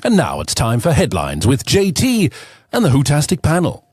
And now it's time for Headlines with JT and the Hootastic panel.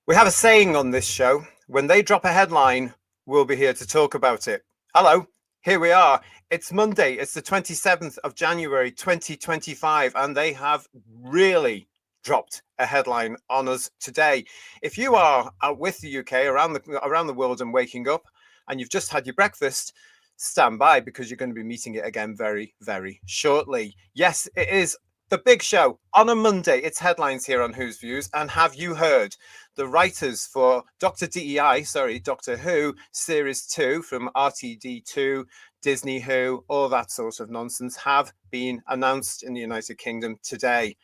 We have a saying on this show: when they drop a headline, we'll be here to talk about it. Hello, here we are. It's Monday. It's the 27th of January, 2025, and they have really dropped a headline on us today. If you are out with the UK, around the world and waking up, and you've just had your breakfast, stand by, because you're going to be meeting it again very, very shortly. Yes, it is the big show on a Monday. It's Headlines here on Who's Views. And have you heard? The writers for Doctor Who, Series 2 from RTD2, Disney Who, all that sort of nonsense have been announced in the United Kingdom today.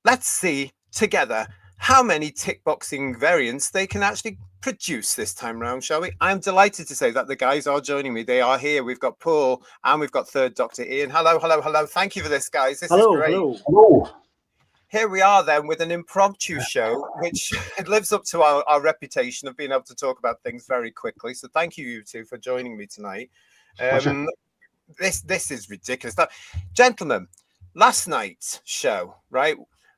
Let's see together how many tick-boxing variants they can actually produce this time round, shall we? I'm delighted to say that the guys are joining me. They are here. We've got Paul and we've got third Dr. Ian. Hello. Thank you for this, guys. This is great. Hello. Here we are then with an impromptu show, which it lives up to our reputation of being able to talk about things very quickly. So thank you two for joining me tonight. This is ridiculous. Now, gentlemen, last night's show, right?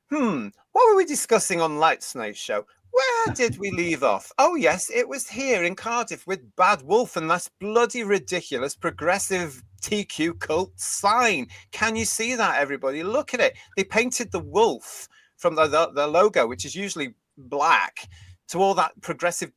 What were we discussing on last night's show? Where did we leave off? Oh, yes, it was here in Cardiff with Bad Wolf and that bloody ridiculous progressive TQ cult sign. Can you see that, everybody? Look at it. They painted the wolf from the logo, which is usually black, to all that progressive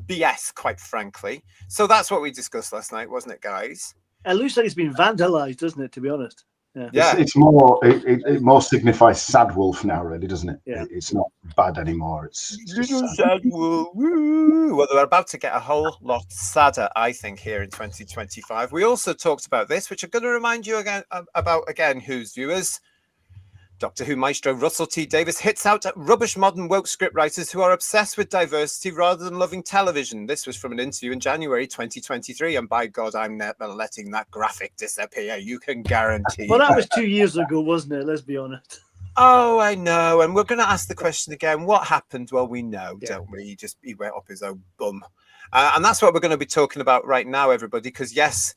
BS, quite frankly. So that's what we discussed last night, wasn't it, guys? It looks like it's been vandalized, doesn't it, to be honest? Yeah. It's more, it more signifies sad wolf now, really, doesn't it? Yeah. It's not bad anymore. It's sad wolf. Woo. Well, they're about to get a whole lot sadder, I think, here in 2025. We also talked about this, which I'm going to remind you again, Who's Viewers. Doctor Who maestro Russell T Davies hits out at rubbish modern woke scriptwriters who are obsessed with diversity rather than loving television. This was from an interview in January 2023, and by God, I'm never letting that graphic disappear. You can guarantee. Well, that was 2 years ago, wasn't it? Let's be honest. Oh, I know. And we're going to ask the question again. What happened? Well, we know, don't we? He went up his own bum. And that's what we're going to be talking about right now, everybody, because yes,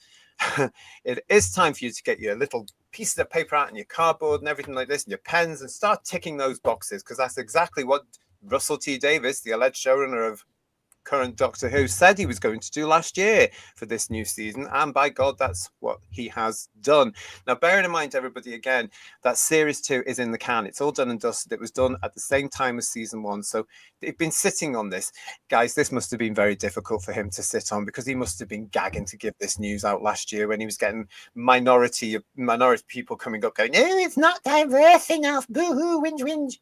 it is time for you to get your little pieces of paper out and your cardboard and everything like this and your pens and start ticking those boxes, because that's exactly what Russell T Davies, the alleged showrunner of current Doctor Who, said he was going to do last year for this new season, and by God, that's what he has done. Now, bearing in mind, everybody, again, that Series 2 is in the can. It's all done and dusted. It was done at the same time as Season 1, so they've been sitting on this. Guys, this must have been very difficult for him to sit on, because he must have been gagging to give this news out last year when he was getting minority people coming up going, "Oh, it's not diverse enough, boo-hoo, whinge, whinge."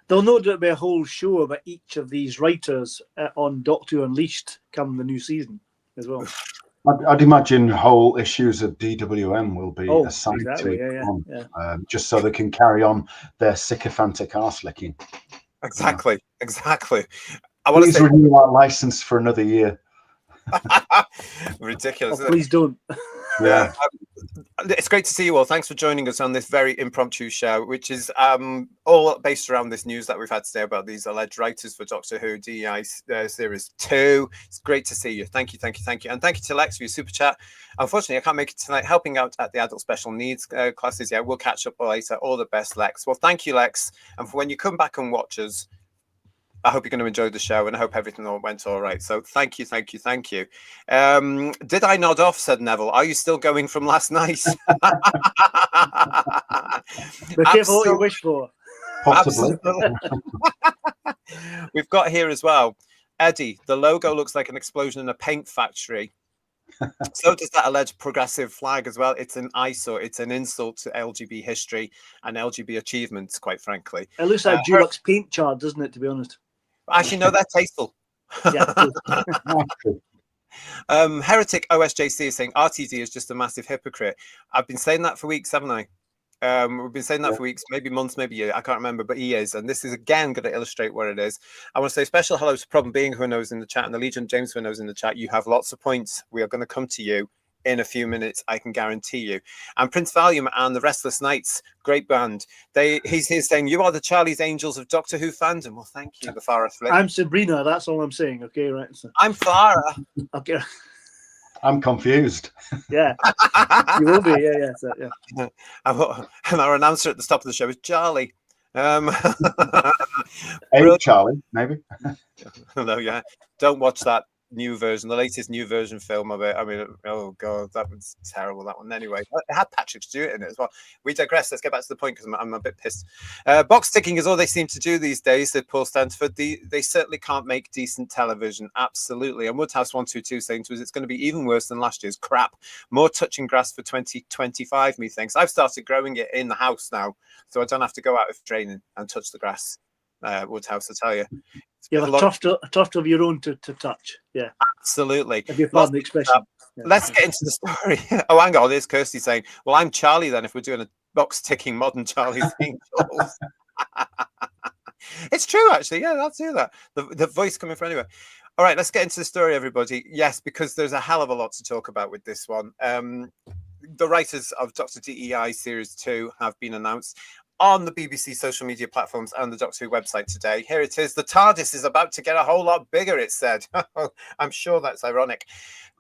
There'll no doubt be a whole show about each of these writers on Doctor Who Unleashed come the new season as well. I'd imagine whole issues of DWM will be assigned to just so they can carry on their sycophantic arse licking. Exactly. Please renew our license for another year. Ridiculous. Oh, please don't. Yeah. It's great to see you all. Thanks for joining us on this very impromptu show, which is all based around this news that we've had today about these alleged writers for Doctor Who DEI Series 2. It's great to see you. Thank you. And thank you to Lex for your super chat. Unfortunately, I can't make it tonight, helping out at the adult special needs classes. Yeah, we'll catch up later. All the best, Lex. Well, thank you, Lex. And for when you come back and watch us, I hope you're going to enjoy the show, and I hope everything went all right. So thank you. Did I nod off, said Neville? Are you still going from last night? Be careful what you wish for. Possibly. We've got here as well, Eddie, the logo looks like an explosion in a paint factory. So does that alleged progressive flag as well. It's an eyesore. It's an insult to LGB history and LGB achievements, quite frankly. It looks like Dulux paint chart, doesn't it, to be honest? Actually, no, they're tasteful. Yeah. Heretic OSJC is saying RTD is just a massive hypocrite. I've been saying that for weeks, haven't I? We've been saying that for weeks, maybe months, maybe years. I can't remember, but he is. And this is again going to illustrate what it is. I want to say special hello to Problem Being, who knows in the chat, and the Legion James, who knows in the chat. You have lots of points. We are going to come to you in a few minutes, I can guarantee you. And Prince Valium and the Restless Knights, great band. He's here saying, you are the Charlie's Angels of Doctor Who fandom. Well, thank you, the Farah Flick. I'm Sabrina, that's all I'm saying. Okay, right. So. I'm Farah. Okay. I'm confused. Yeah. You will be, yeah. So, yeah. And our announcer at the top of the show is Charlie. Hey, Charlie, maybe. No, yeah. Don't watch that new version, the latest new version film of it. I mean, oh god, that was terrible, that one. Anyway, it had Patrick Stewart in it as well. We digress. Let's get back to the point because I'm a bit pissed. Box ticking is all they seem to do these days, said Paul Stanford. They certainly can't make decent television, absolutely. And Woodhouse 122 saying to us, it's going to be even worse than last year's crap. More touching grass for 2025, methinks. I've started growing it in the house now, so I don't have to go out of training and touch the grass. Woodhouse, I tell you. You have a tuft of your own to touch. Yeah, absolutely. If you pardon the expression. Yeah. Let's get into the story. Oh, hang on. There's Kirsty saying, well, I'm Charlie then if we're doing a box ticking modern Charlie's Angels. It's true, actually. Yeah, I'll do that. The voice coming from anywhere. All right, let's get into the story, everybody. Yes, because there's a hell of a lot to talk about with this one. The writers of Dr. DEI Series 2 have been announced on the BBC social media platforms and the Doctor Who website today. Here it is. The TARDIS is about to get a whole lot bigger, it said. I'm sure that's ironic.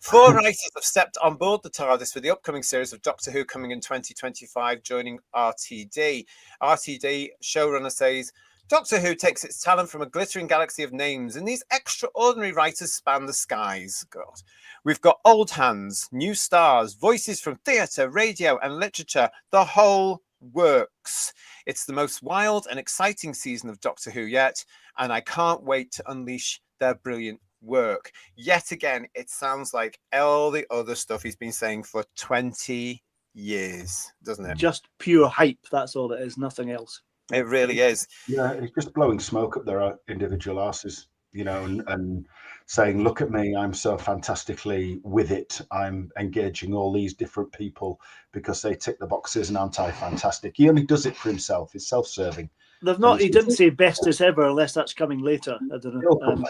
4 writers have stepped on board the TARDIS for the upcoming series of Doctor Who coming in 2025, joining RTD. RTD showrunner says, Doctor Who takes its talent from a glittering galaxy of names, and these extraordinary writers span the skies. God. We've got old hands, new stars, voices from theatre, radio and literature. The whole works. It's the most wild and exciting season of Doctor Who yet, and I can't wait to unleash their brilliant work. Yet again, it sounds like all the other stuff he's been saying for 20 years, doesn't it? Just pure hype, that's all it is, nothing else. It really is. Yeah, it's just blowing smoke up their individual asses, you know, and saying, look at me, I'm so fantastically with it. I'm engaging all these different people because they tick the boxes and aren't I fantastic? He only does it for himself. It's self-serving. They've not. He didn't say best as ever unless that's coming later. I don't know.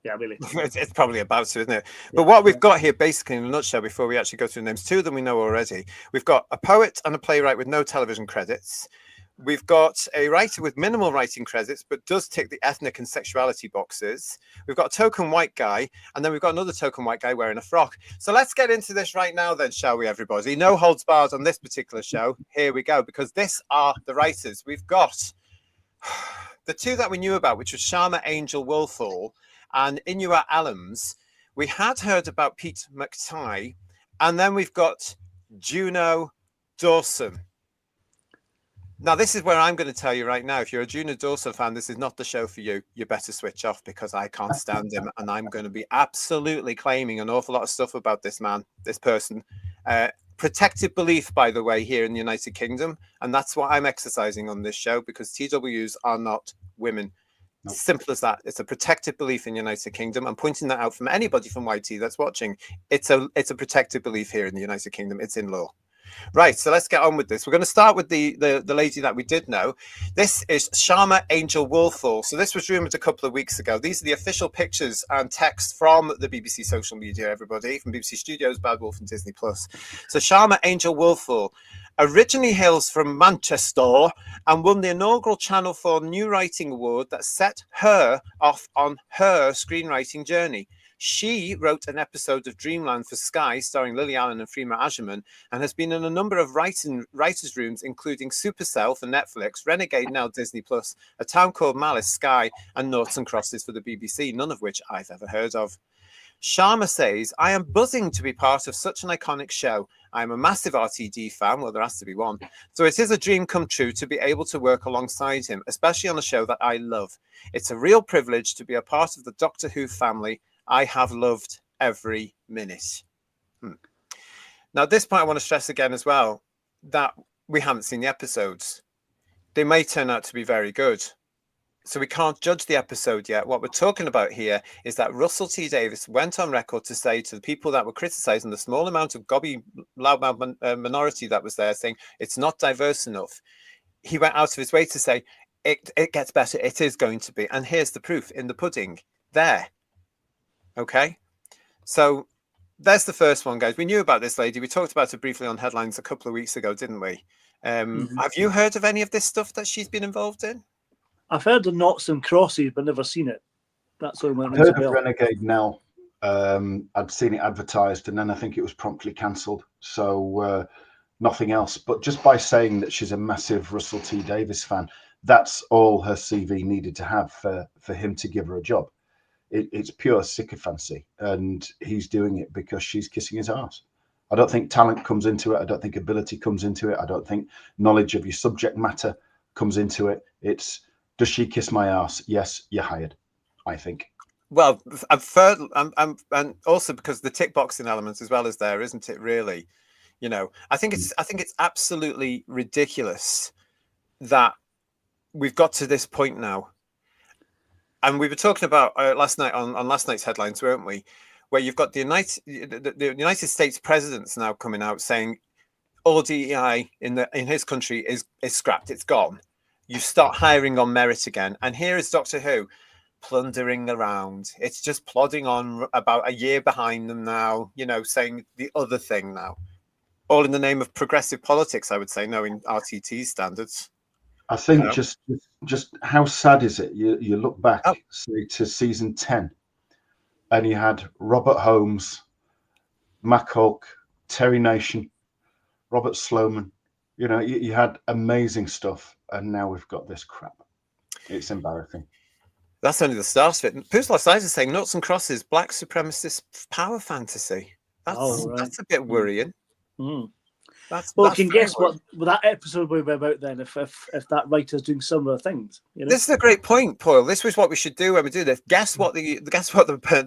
Yeah, really. It's probably about to, isn't it? But what we've got here, basically, in a nutshell, before we actually go through the names, 2 of them we know already. We've got a poet and a playwright with no television credits. We've got a writer with minimal writing credits, but does tick the ethnic and sexuality boxes. We've got a token white guy, and then we've got another token white guy wearing a frock. So let's get into this right now then, shall we, everybody? No holds barred on this particular show. Here we go, because this are the writers. We've got the 2 that we knew about, which was Sharma Angel Woolfall and Inua Allams. We had heard about Pete McTighe, and then we've got Juno Dawson. Now, this is where I'm going to tell you right now, if you're a Juno Dawson fan, this is not the show for you. You better switch off because I can't stand him. And I'm going to be absolutely claiming an awful lot of stuff about this man, this person. Protected belief, by the way, here in the United Kingdom. And that's what I'm exercising on this show because TWs are not women. Nope. Simple as that. It's a protected belief in the United Kingdom. I'm pointing that out from anybody from YT that's watching. It's a protected belief here in the United Kingdom. It's in law. Right, so let's get on with this. We're going to start with the lady that we did know. This is Sharma Angel Woolfall. So this was rumoured a couple of weeks ago. These are the official pictures and text from the BBC social media, everybody, from BBC Studios, Bad Wolf and Disney+. So Sharma Angel Woolfall originally hails from Manchester and won the inaugural Channel 4 New Writing Award that set her off on her screenwriting journey. She wrote an episode of Dreamland for Sky starring Lily Allen and Freema Agyeman and has been in a number of writers' rooms, including Supercell for Netflix, Renegade now Disney+, A Town Called Malice, Sky, and Noughts and Crosses for the BBC, none of which I've ever heard of. Sharma says, I am buzzing to be part of such an iconic show. I am a massive RTD fan, well, there has to be one. So it is a dream come true to be able to work alongside him, especially on a show that I love. It's a real privilege to be a part of the Doctor Who family. I have loved every minute. Now, at this point, I want to stress again as well that we haven't seen the episodes. They may turn out to be very good. So we can't judge the episode yet. What we're talking about here is that Russell T Davies went on record to say to the people that were criticizing the small amount of gobby loudmouth minority that was there, saying it's not diverse enough. He went out of his way to say it gets better. It is going to be. And here's the proof in the pudding there. Okay. So there's the first one, guys. We knew about this lady. We talked about her briefly on Headlines a couple of weeks ago, didn't we? Have you heard of any of this stuff that she's been involved in? I've heard of Knots and Crosses, but never seen it. That's what I've heard of Renegade Nell. I'd seen it advertised, and then I think it was promptly cancelled. So nothing else. But just by saying that she's a massive Russell T Davies fan, that's all her CV needed to have for him to give her a job. It's pure sycophancy, and he's doing it because she's kissing his arse. I don't think talent comes into it. I don't think ability comes into it. I don't think knowledge of your subject matter comes into it. It's, does she kiss my arse? Yes, you're hired, I think. Well, and also because the tick boxing element as well is there, isn't it? Really, you know, I think it's absolutely ridiculous that we've got to this point now. And we were talking about last night on last night's Headlines, weren't we? Where you've got the United States president's now coming out saying all DEI in his country is scrapped, it's gone. You start hiring on merit again. And here is Doctor Who plundering around. It's just plodding on about a year behind them now, you know, saying the other thing now. All in the name of progressive politics, I would say, knowing RTT standards. I think just how sad is it? You look back, say, to season 10, and you had Robert Holmes, Mac Hulk, Terry Nation, Robert Sloman. You know, you had amazing stuff, and now we've got this crap. It's embarrassing. That's only the start of it. Personal Size is saying Nuts and Crosses, black supremacist power fantasy. That's a bit worrying. That's can guess what that episode will be about then if that writer's doing similar things. You know? This is a great point, Paul. This was what we should do when we do this. Guess what the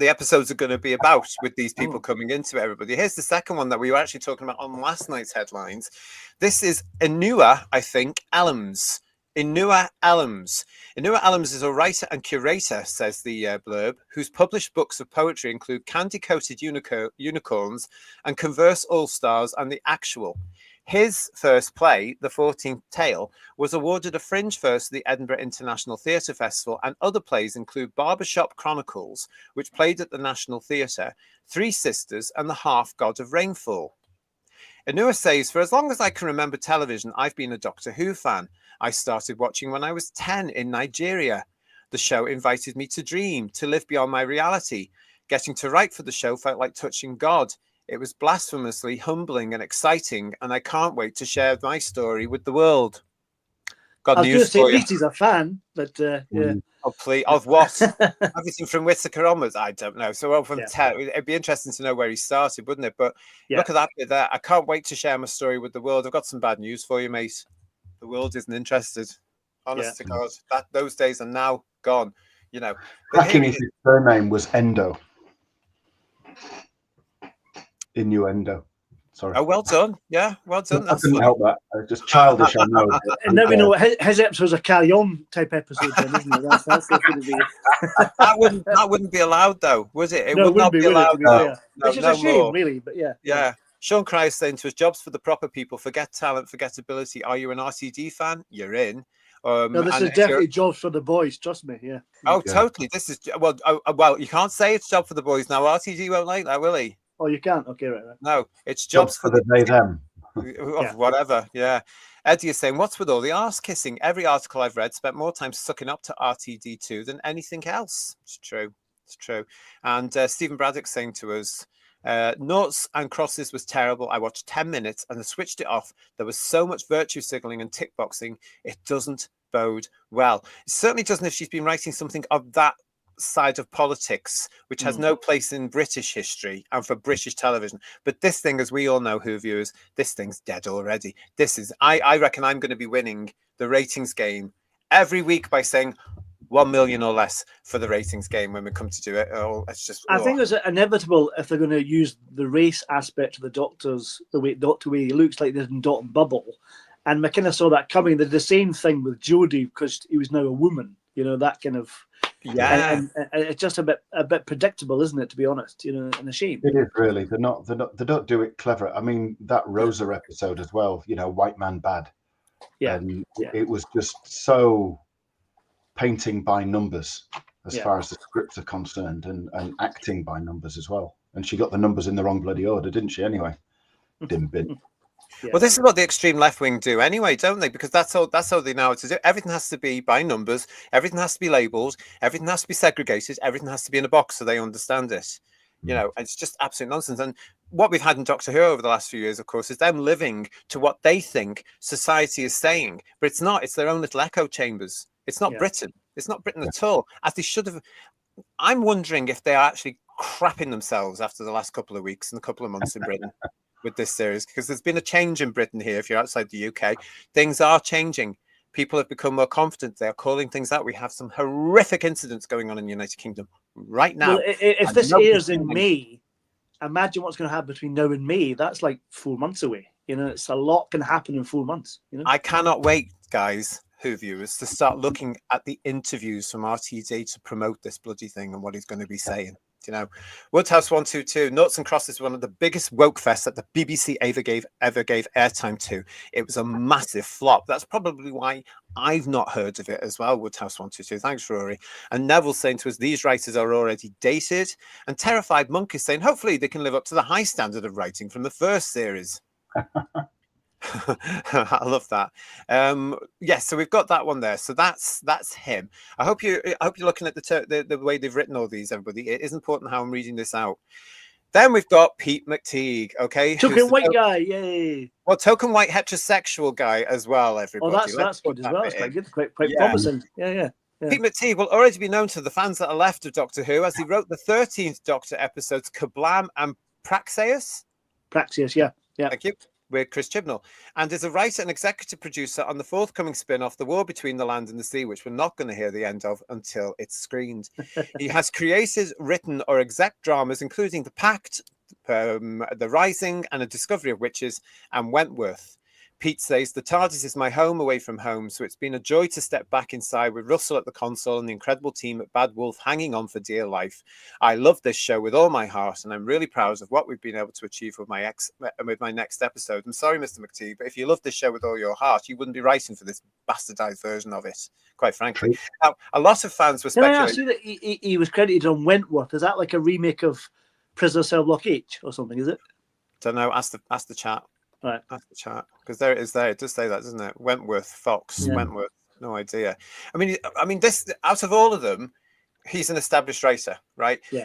episodes are going to be about with these people coming into it, everybody. Here's the second one that we were actually talking about on last night's Headlines. This is Inua, I think, Allams. Inua Allams. Inua Allams is a writer and curator, says the blurb, whose published books of poetry include Candy-Coated Unicorns and Converse All-Stars and The Actual. His first play, The 14th Tale, was awarded a fringe first at the Edinburgh International Theatre Festival, and other plays include Barbershop Chronicles, which played at the National Theatre, Three Sisters, and The Half-God of Rainfall. Inua says, for as long as I can remember television, I've been a Doctor Who fan. I started watching when I was 10 in Nigeria. The show invited me to dream, to live beyond my reality. Getting to write for the show felt like touching God. It was blasphemously humbling and exciting, and I can't wait to share my story with the world. Got news for you. At least he's a fan, but yeah. Hopefully, of what? Everything from Whittaker onwards, I don't know. So from 10, it'd be interesting to know where he started, wouldn't it? But look at that bit there. I can't wait to share my story with the world. I've got some bad news for you, mate. The world isn't interested. Honest to God, those days are now gone. You know, his surname was Endo. Innuendo. Sorry. Oh, well done. Yeah, well done. I couldn't help that. Just childish, I know. And now we know his episode's a carry-on type episode, then, isn't it? That's going to be. that wouldn't be allowed, though, would it? It would not be allowed. Which is a shame, really. But yeah. Yeah. Sean Cry is saying to us, jobs for the proper people. Forget talent, forget ability. Are you an RTD fan? You're in. No, this is definitely jobs for the boys. Trust me. Yeah. Oh, totally. This is well. You can't say it's job for the boys now. RTD won't like that, will he? Oh, you can't. Okay, right. No, it's jobs for the they them. Whatever. Yeah. Eddie is saying, what's with all the arse kissing? Every article I've read spent more time sucking up to RTD2 than anything else. It's true. It's true. And Stephen Braddock saying to us, Noughts and Crosses was terrible. I watched 10 minutes and I switched it off. There was so much virtue signaling and tick boxing. It doesn't bode well. It certainly doesn't if she's been writing something of that side of politics, which has no place in British history and for British television. But this thing, as we all know, Who viewers, this thing's dead already. This is, I reckon I'm going to be winning the ratings game every week by saying 1 million or less for the ratings game when we come to do it. It's just. I think it's inevitable if they're going to use the race aspect of the Doctor's, the way he looks like this in Dot and Bubble. And McKenna saw that coming. They did the same thing with Jodie because he was now a woman. that kind of. Yeah. And it's just a bit predictable, isn't it? To be honest, and a shame. It is really. They don't do it clever. I mean, that Rosa episode as well. White man bad. Yeah. And it was just so painting by numbers as far as the scripts are concerned, and acting by numbers as well. And she got the numbers in the wrong bloody order, didn't she? Anyway, dim bin. Yeah. Well, this is what the extreme left wing do anyway, don't they? Because that's how they know how to do. Everything has to be by numbers. Everything has to be labelled. Everything has to be segregated. Everything has to be in a box so they understand it. It's just absolute nonsense. And what we've had in Doctor Who over the last few years, of course, is them living to what they think society is saying, but it's not. It's their own little echo chambers. It's not Britain. It's not Britain at all, as they should have. I'm wondering if they are actually crapping themselves after the last couple of weeks and a couple of months in Britain. With this series, because there's been a change in Britain here. If you're outside the UK, things are changing. People have become more confident. They're calling things out. We have some horrific incidents going on in the United Kingdom right now. Well, if this airs in May, imagine what's going to happen between now and May. That's like 4 months away. It's a lot can happen in 4 months. I cannot wait, guys, Who viewers, to start looking at the interviews from RTD to promote this bloody thing and what he's going to be saying. Woodhouse 122, Noughts and Crosses, one of the biggest woke fests that the BBC ever gave airtime to. It was a massive flop. That's probably why I've not heard of it as well. Woodhouse 122, thanks, Rory. And Neville saying to us, these writers are already dated. And Terrified Monk is saying, hopefully they can live up to the high standard of writing from the first series. I love that. So we've got that one there. So that's him. I hope you're looking at the way they've written all these, everybody. It is important how I'm reading this out. Then we've got Pete McTeague, okay? Token white guy, yay. Well, token white heterosexual guy as well, everybody. Oh, that's good as well. That's quite good, quite promising. Yeah. Pete McTeague will already be known to the fans that are left of Doctor Who, as he wrote the 13th Doctor episodes, Kablam and Praxeus. Yeah. Thank you. With Chris Chibnall, and is a writer and executive producer on the forthcoming spin-off, The War Between the Land and the Sea, which we're not going to hear the end of until it's screened. He has created, written, or exec dramas, including The Pact, The Rising, and A Discovery of Witches, and Wentworth. Pete says, the TARDIS is my home away from home, so it's been a joy to step back inside with Russell at the console and the incredible team at Bad Wolf hanging on for dear life. I love this show with all my heart, and I'm really proud of what we've been able to achieve with my next episode. I'm sorry, Mr. McTeague, but if you love this show with all your heart, you wouldn't be writing for this bastardized version of it, quite frankly. Now, a lot of fans were speculating. Can I ask you that he was credited on Wentworth? Is that like a remake of Prisoner Cell Block H or something, is it? Don't know. Ask the chat. Right. That's the chat, because there it is. There it does say that, doesn't it? Wentworth, Fox, Wentworth. No idea. I mean, this out of all of them, he's an established writer, right? Yeah.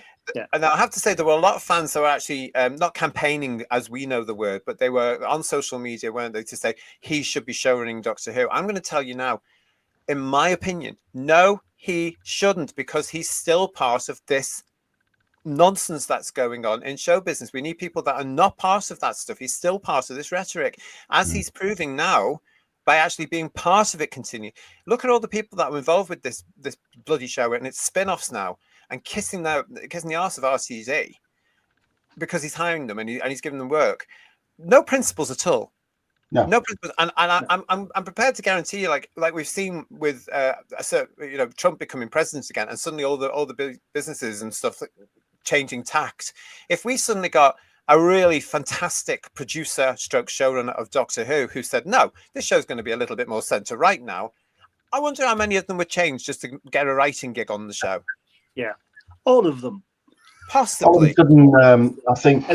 And I have to say, there were a lot of fans that were actually not campaigning, as we know the word, but they were on social media, weren't they, to say he should be showrunning Doctor Who. I'm going to tell you now, in my opinion, no, he shouldn't, because he's still part of this nonsense that's going on in show business. We need people that are not part of that stuff. He's still part of this rhetoric, as he's proving now by actually being part of it. Continue. Look at all the people that are involved with this bloody show and its spin-offs now, and kissing the arse of RTD because he's hiring them and he's giving them work. No principles at all. No principles. And I'm prepared to guarantee you, like we've seen with Trump becoming president again, and suddenly all the businesses and stuff changing tact. If we suddenly got a really fantastic producer stroke showrunner of Doctor who said, no, this show's going to be a little bit more centre right now, I wonder how many of them would change just to get a writing gig on the show. Yeah, all of them. Possibly. All of a sudden, I think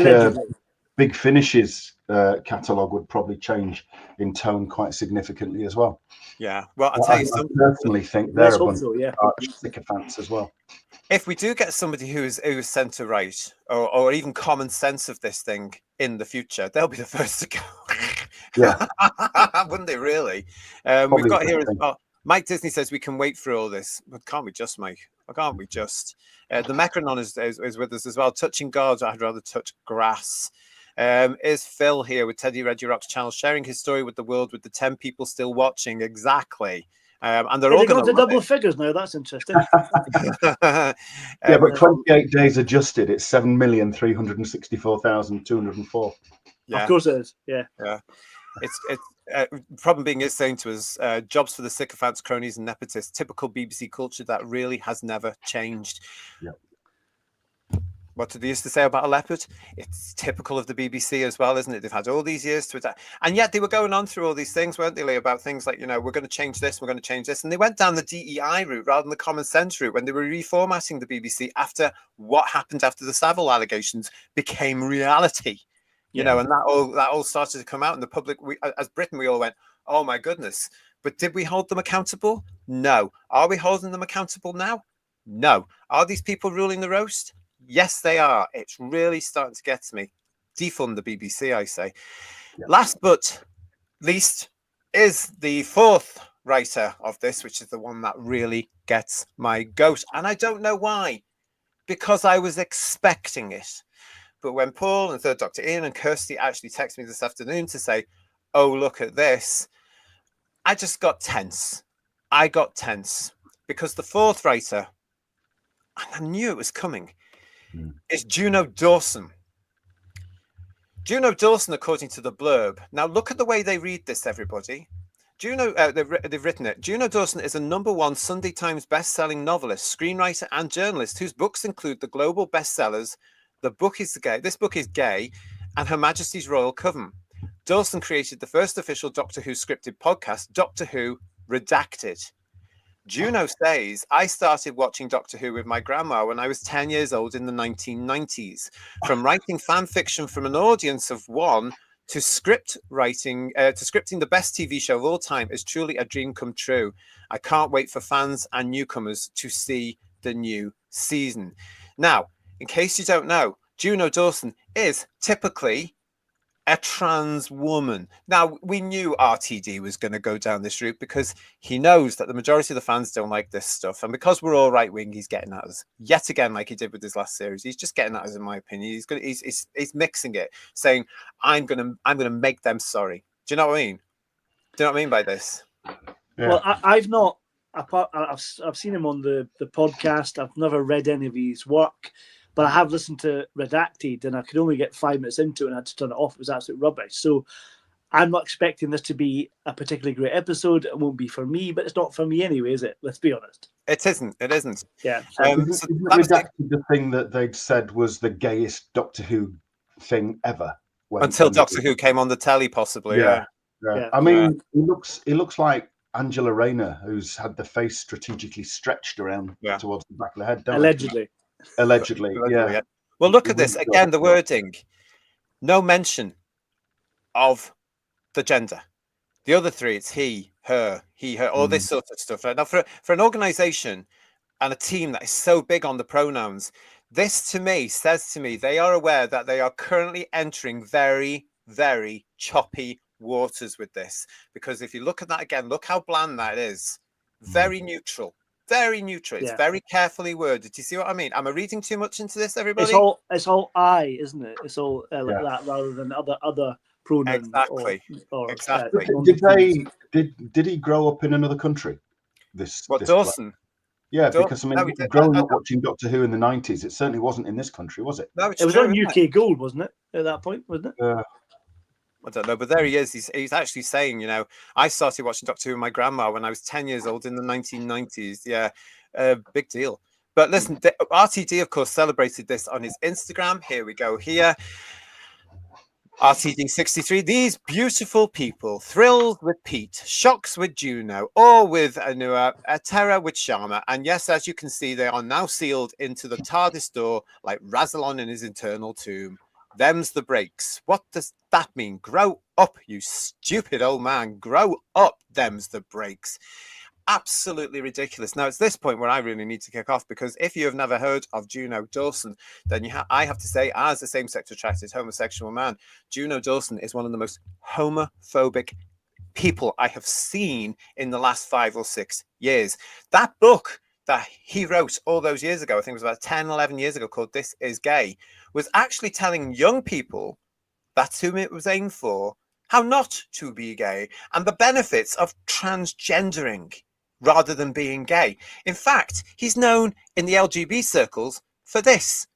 Big Finish's catalogue would probably change in tone quite significantly as well. Yeah, well, I'll tell you something. I personally think they're a bunch of sycophants as well. If we do get somebody who's centre right, or even common sense of this thing in the future, they'll be the first to go. Yeah, wouldn't they really? We've got here as well. Mike Disney says we can wait for all this, but can't we just, Mike? Can't we just? The Mecronon is with us as well. Touching God, I'd rather touch grass. Is Phil here with Teddy Reggie Rock's channel, sharing his story with the world, with the 10 people still watching? Exactly. And they're all going to double figures now. That's interesting. Yeah, but 28 days adjusted, it's 7,364,204. Yeah, of course it is. Yeah. problem being is saying to us, jobs for the sycophants, cronies, and nepotists. Typical BBC culture that really has never changed. Yeah. What did they used to say about a leopard? It's typical of the BBC as well, isn't it? They've had all these years to adapt, and yet they were going on through all these things, weren't they, Lee, about things like, we're going to change this, we're going to change this, and they went down the DEI route rather than the common sense route when they were reformatting the BBC after what happened after the Savile allegations became reality. And that all started to come out in the public. As Britain, we all went, oh my goodness. But did we hold them accountable? No. Are we holding them accountable now? No. Are these people ruling the roast? Yes, they are. It's really starting to get to me. Defund the BBC, I say. Yeah. Last but least is the fourth writer of this, which is the one that really gets my goat. And I don't know why, because I was expecting it. But when Paul and Third Doctor Ian and Kirsty actually texted me this afternoon to say, oh, look at this, I just got tense. I got tense because the fourth writer, and I knew it was coming, is Juno Dawson. Juno Dawson, according to the blurb. Now, look at the way they read this, everybody. Juno, they've written it. Juno Dawson is a #1 Sunday Times best-selling novelist, screenwriter, and journalist whose books include the global bestsellers The Book is Gay, This Book is Gay, and Her Majesty's Royal Coven. Dawson created the first official Doctor Who scripted podcast, Doctor Who Redacted. Juno says, I started watching Doctor Who with my grandma when I was 10 years old in the 1990s. From writing fan fiction from an audience of one to scripting the best TV show of all time is truly a dream come true. I can't wait for fans and newcomers to see the new season. Now, in case you don't know, Juno Dawson is typically a trans woman. Now, we knew RTD was going to go down this route because he knows that the majority of the fans don't like this stuff. And because we're all right wing, he's getting at us yet again, like he did with his last series. He's just getting at us, in my opinion. He's mixing it, saying, I'm gonna make them sorry. Do you know what I mean? Do you know what I mean by this? Yeah. Well, I've seen him on the podcast. I've never read any of his work. But I have listened to Redacted, and I could only get 5 minutes into it, and I had to turn it off. It was absolute rubbish. So I'm not expecting this to be a particularly great episode. It won't be for me, but it's not for me anyway, is it? Let's be honest. It isn't. It isn't. Yeah. Isn't Redacted the thing that they'd said was the gayest Doctor Who thing ever? Until Doctor Who came on the telly, possibly. Yeah. I mean, he looks like Angela Rayner, who's had the face strategically stretched around towards the back of the head. Allegedly. Allegedly, yeah. Well, look at this again. The wording, no mention of the gender. The other three, it's he, her, all this sort of stuff. Right now, for an organisation and a team that is so big on the pronouns, this to me says to me they are aware that they are currently entering very, very choppy waters with this. Because if you look at that again, look how bland that is. Very neutral. Very neutral. It's very carefully worded. Do you see what I mean? Am I reading too much into this, everybody? It's all I, isn't it? It's all like that rather than other pronouns. Exactly. Exactly. Did he grow up in another country? This Dawson? Yeah, because I mean, growing up watching Doctor Who in the 90s, it certainly wasn't in this country, was it? No, it was on UK Gold, wasn't it? At that point, wasn't it? I don't know, but there he is. He's actually saying, I started watching Doctor Who with my grandma when I was 10 years old in the 1990s. Yeah, big deal. But listen, RTD, of course, celebrated this on his Instagram. Here we go here. RTD63, these beautiful people, thrilled with Pete, shocks with Juno, awe with Anua, a terror with Sharma. And yes, as you can see, they are now sealed into the TARDIS door like Rassilon in his internal tomb. Them's the breaks. What does that mean? Grow up, you stupid old man. Grow up. Them's the breaks. Absolutely ridiculous. Now, it's this point where I really need to kick off, because if you have never heard of Juno Dawson, then I have to say, as a same-sex attracted homosexual man, Juno Dawson is one of the most homophobic people I have seen in the last 5 or 6 years. That book that he wrote all those years ago, I think it was about 10, 11 years ago, called This Is Gay, was actually telling young people, that's whom it was aimed for, how not to be gay and the benefits of transgendering rather than being gay. In fact, he's known in the LGB circles for this.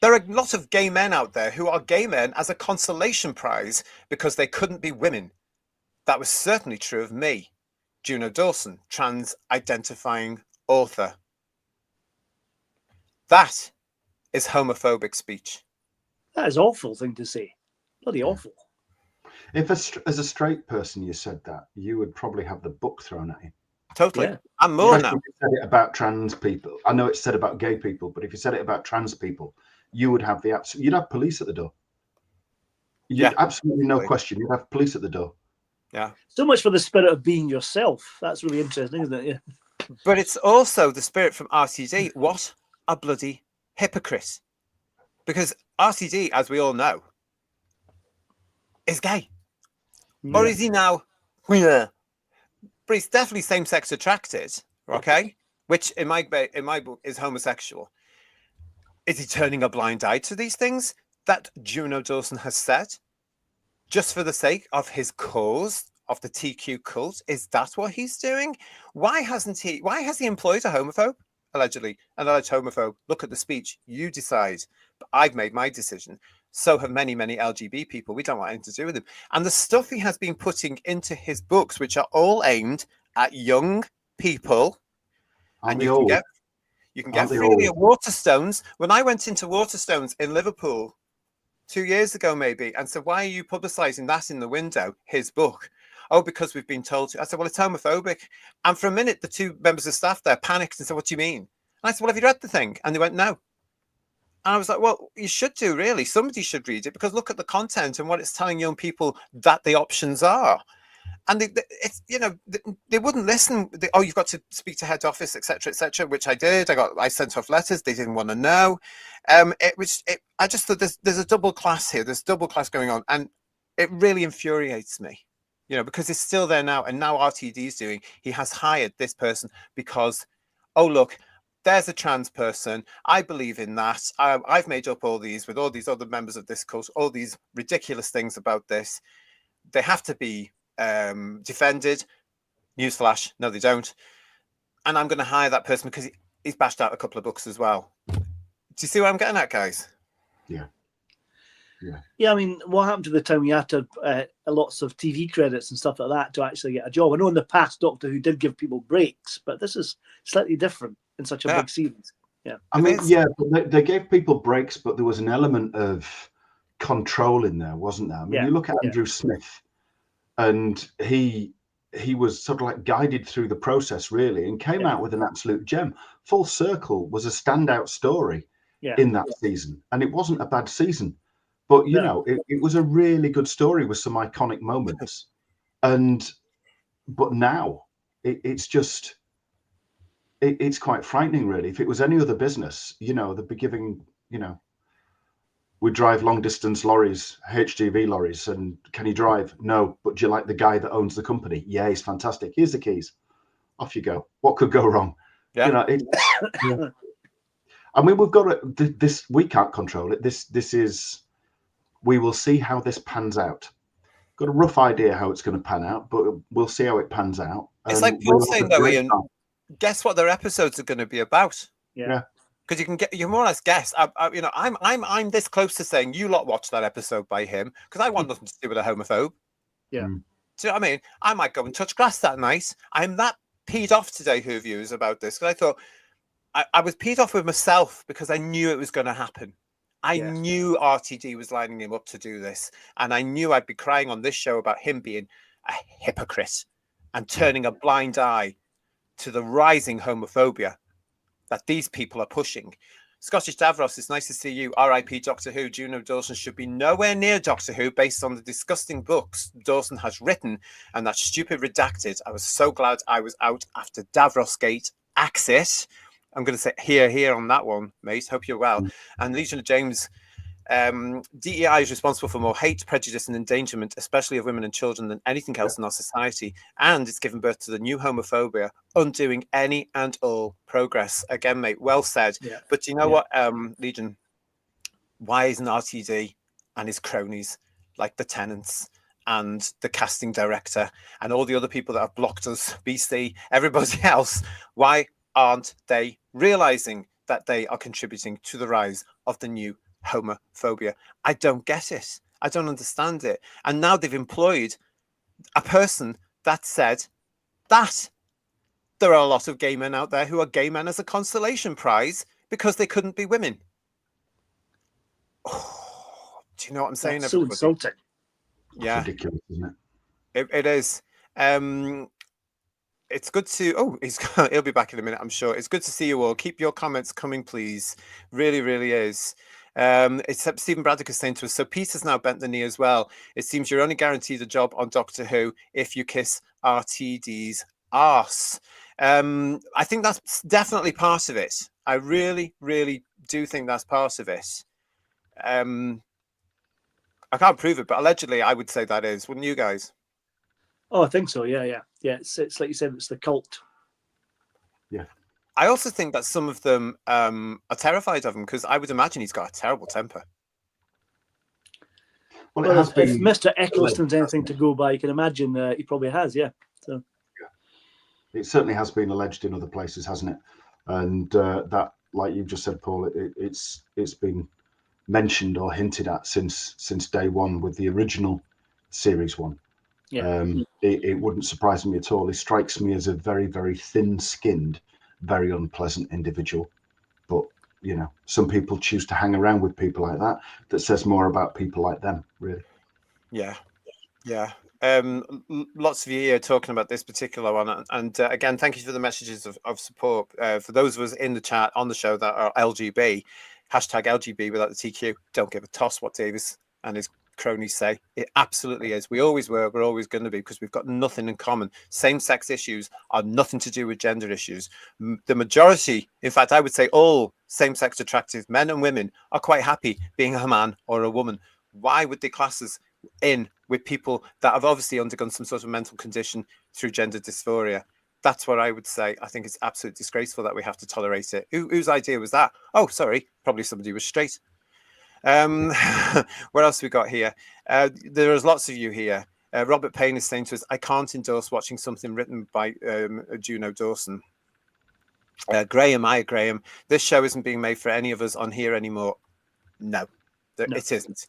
There are a lot of gay men out there who are gay men as a consolation prize because they couldn't be women. That was certainly true of me, Juno Dawson, trans-identifying author. That is homophobic speech. That is an awful thing to say. Bloody awful. If as a straight person you said that, you would probably have the book thrown at you. Totally. Yeah. I'm more Especially now. if you said it about trans people. I know it's said about gay people, but if you said it about trans people, you would have you'd have police at the door. Yeah. Absolutely no question. You'd have police at the door. Yeah. So much for the spirit of being yourself. That's really interesting, isn't it? Yeah. But it's also the spirit from RTD. What a bloody hypocrite. Because RTD, as we all know, is gay. Or is he now? Yeah. But he's definitely same-sex attracted, okay? Which in my book is homosexual. Is he turning a blind eye to these things that Juno Dawson has said? Just for the sake of his cause, of the TQ cult? Is that what he's doing? Why has he employed a homophobe? Allegedly, an alleged homophobe. Look at the speech. You decide. But I've made my decision. So have many, many LGBT people. We don't want anything to do with him. And the stuff he has been putting into his books, which are all aimed at young people, and you can get freely at Waterstones. When I went into Waterstones in Liverpool 2 years ago, maybe, and said, "Why are you publicising that in the window?" His book. Oh, because we've been told to. I said, "Well, it's homophobic." And for a minute, the two members of staff there panicked and said, "What do you mean?" And I said, "Well, have you read the thing?" And they went, "No." And I was like, "Well, you should do, really. Somebody should read it, because look at the content and what it's telling young people that the options are." And they wouldn't listen. Oh, you've got to speak to head office, etc., which I did. I sent off letters. They didn't want to know. I just thought there's a double class here. There's double class going on, and it really infuriates me, because it's still there now. And now RTD's doing. He has hired this person because, oh look, there's a trans person. I believe in that. I've made up all these with all these other members of this cult. All these ridiculous things about this. They have to be defended. Newsflash, no they don't. And I'm going to hire that person because he's bashed out a couple of books as well. Do you see what I'm getting at, guys? Yeah, I mean, what happened to the time you had to lots of TV credits and stuff like that to actually get a job? I know in the past Doctor Who did give people breaks, but this is slightly different in such a big series. Yeah, I mean, but they gave people breaks, but there was an element of control in there, wasn't there? I mean, you look at Andrew Smith, and he was sort of like guided through the process, really, and came out with an absolute gem. Full Circle was a standout story in that season, and it wasn't a bad season. But, it was a really good story with some iconic moments. But now it's just, it's quite frightening, really. If it was any other business, they'd be giving, we drive long distance lorries, HGV lorries, and can you drive? No, but do you like the guy that owns the company? Yeah, he's fantastic. Here's the keys. Off you go. What could go wrong? Yeah. I mean, we've got this. We can't control it. This is. We will see how this pans out. Got a rough idea how it's going to pan out, but we'll see how it pans out. It's like Paul saying, though, Ian, guess what their episodes are going to be about? Yeah. Because you more or less guess. I'm this close to saying you lot watch that episode by him because I want nothing to do with a homophobe. Yeah. Do you know what I mean? I might go and touch grass that night. I'm that peed off today, Who Views, about this, because I thought I was peed off with myself because I knew it was going to happen. I knew RTD was lining him up to do this, and I knew I'd be crying on this show about him being a hypocrite and turning a blind eye to the rising homophobia that these people are pushing. Scottish Davros, it's nice to see you. R.I.P. Doctor Who. Juno Dawson should be nowhere near Doctor Who based on the disgusting books Dawson has written and that stupid redacted. I was so glad I was out after Davros Gate. Axis. I'm going to say here on that one, mate. Hope you're well. And Legion of James, DEI is responsible for more hate, prejudice and endangerment, especially of women and children, than anything else in our society. And it's given birth to the new homophobia, undoing any and all progress. Again, mate, well said. Yeah. But do you know what, Legion? Why isn't RTD and his cronies, like the Tenants and the casting director and all the other people that have blocked us, BC, everybody else, why aren't they realizing that they are contributing to the rise of the new homophobia. I don't get it. I don't understand it. And now they've employed a person that said that there are a lot of gay men out there who are gay men as a consolation prize because they couldn't be women. Oh, do you know what I'm saying? That's so everybody? insulting. Yeah, It's ridiculous, isn't it? it is. It's good to. Oh, he'll be back in a minute, I'm sure. It's good to see you all. Keep your comments coming, please. Really, really is. Except Stephen Braddock is saying to us, so Peter's now bent the knee as well. It seems you're only guaranteed a job on Doctor Who if you kiss RTD's arse. I think that's definitely part of it. I really, really do think that's part of it. I can't prove it, but allegedly I would say that is. Wouldn't you guys? Oh, I think so. Yeah. It's like you said, it's the cult. Yeah. I also think that some of them are terrified of him because I would imagine he's got a terrible temper. Well, Well, if Mr. Eccleston's anything to go by, you can imagine he probably has. Yeah. So. It certainly has been alleged in other places, hasn't it? And that, like you just said, Paul, it's been mentioned or hinted at since day one with the original series one. Yeah. It wouldn't surprise me at all. He strikes me as a very, very thin-skinned, very unpleasant individual. But you know, some people choose to hang around with people like that. That says more about people like them, really. Yeah. Lots of you here talking about this particular one, and again, thank you for the messages of support. For those of us in the chat on the show that are LGB, hashtag LGB without the TQ, don't give a toss what Davis and his cronies say. It absolutely is. We always were, we're always going to be, because we've got nothing in common. Same-sex issues are nothing to do with gender issues. The majority, in fact, I would say all same-sex attractive men and women are quite happy being a man or a woman. Why would they class us in with people that have obviously undergone some sort of mental condition through gender dysphoria? That's what I would say. I think it's absolutely disgraceful that we have to tolerate it. Whose idea was that? Oh, sorry, probably somebody who was straight. What else we got here? There's lots of you here. Robert Payne is saying to us, I can't endorse watching something written by Juno Dawson. Graham, this show isn't being made for any of us on here anymore. No. It isn't.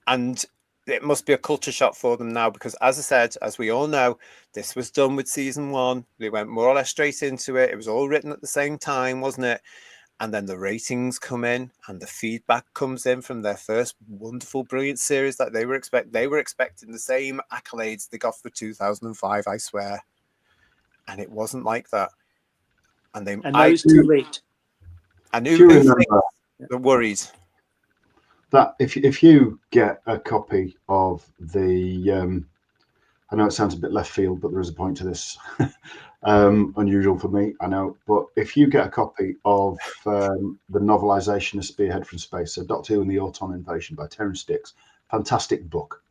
And it must be a culture shock for them now, because as I said, as we all know, this was done with season one. They went more or less straight into it. It was all written at the same time, wasn't it? And then the ratings come in and the feedback comes in from their first wonderful, brilliant series that they were expecting the same accolades they got for 2005, I swear. And it wasn't like that. And now it's too late. And they're worried. That if you get a copy of the, I know it sounds a bit left field, but there is a point to this. Unusual for me, I know. But if you get a copy of the novelization of Spearhead from Space, so Doctor Who and the Auton Invasion by Terrence Dicks, fantastic book.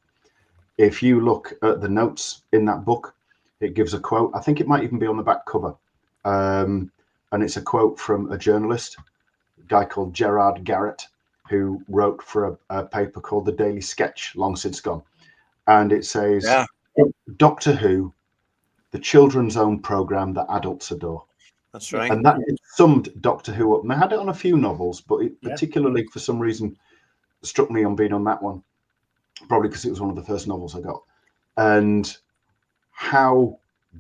If you look at the notes in that book, it gives a quote. I think it might even be on the back cover. And it's a quote from a journalist, a guy called Gerard Garrett, who wrote for a paper called The Daily Sketch, long since gone. And it says, Doctor Who, the children's own programme that adults adore. That's right. And that summed Doctor Who up. And I had it on a few novels, but it particularly, for some reason, struck me on being on that one. Probably because it was one of the first novels I got. And how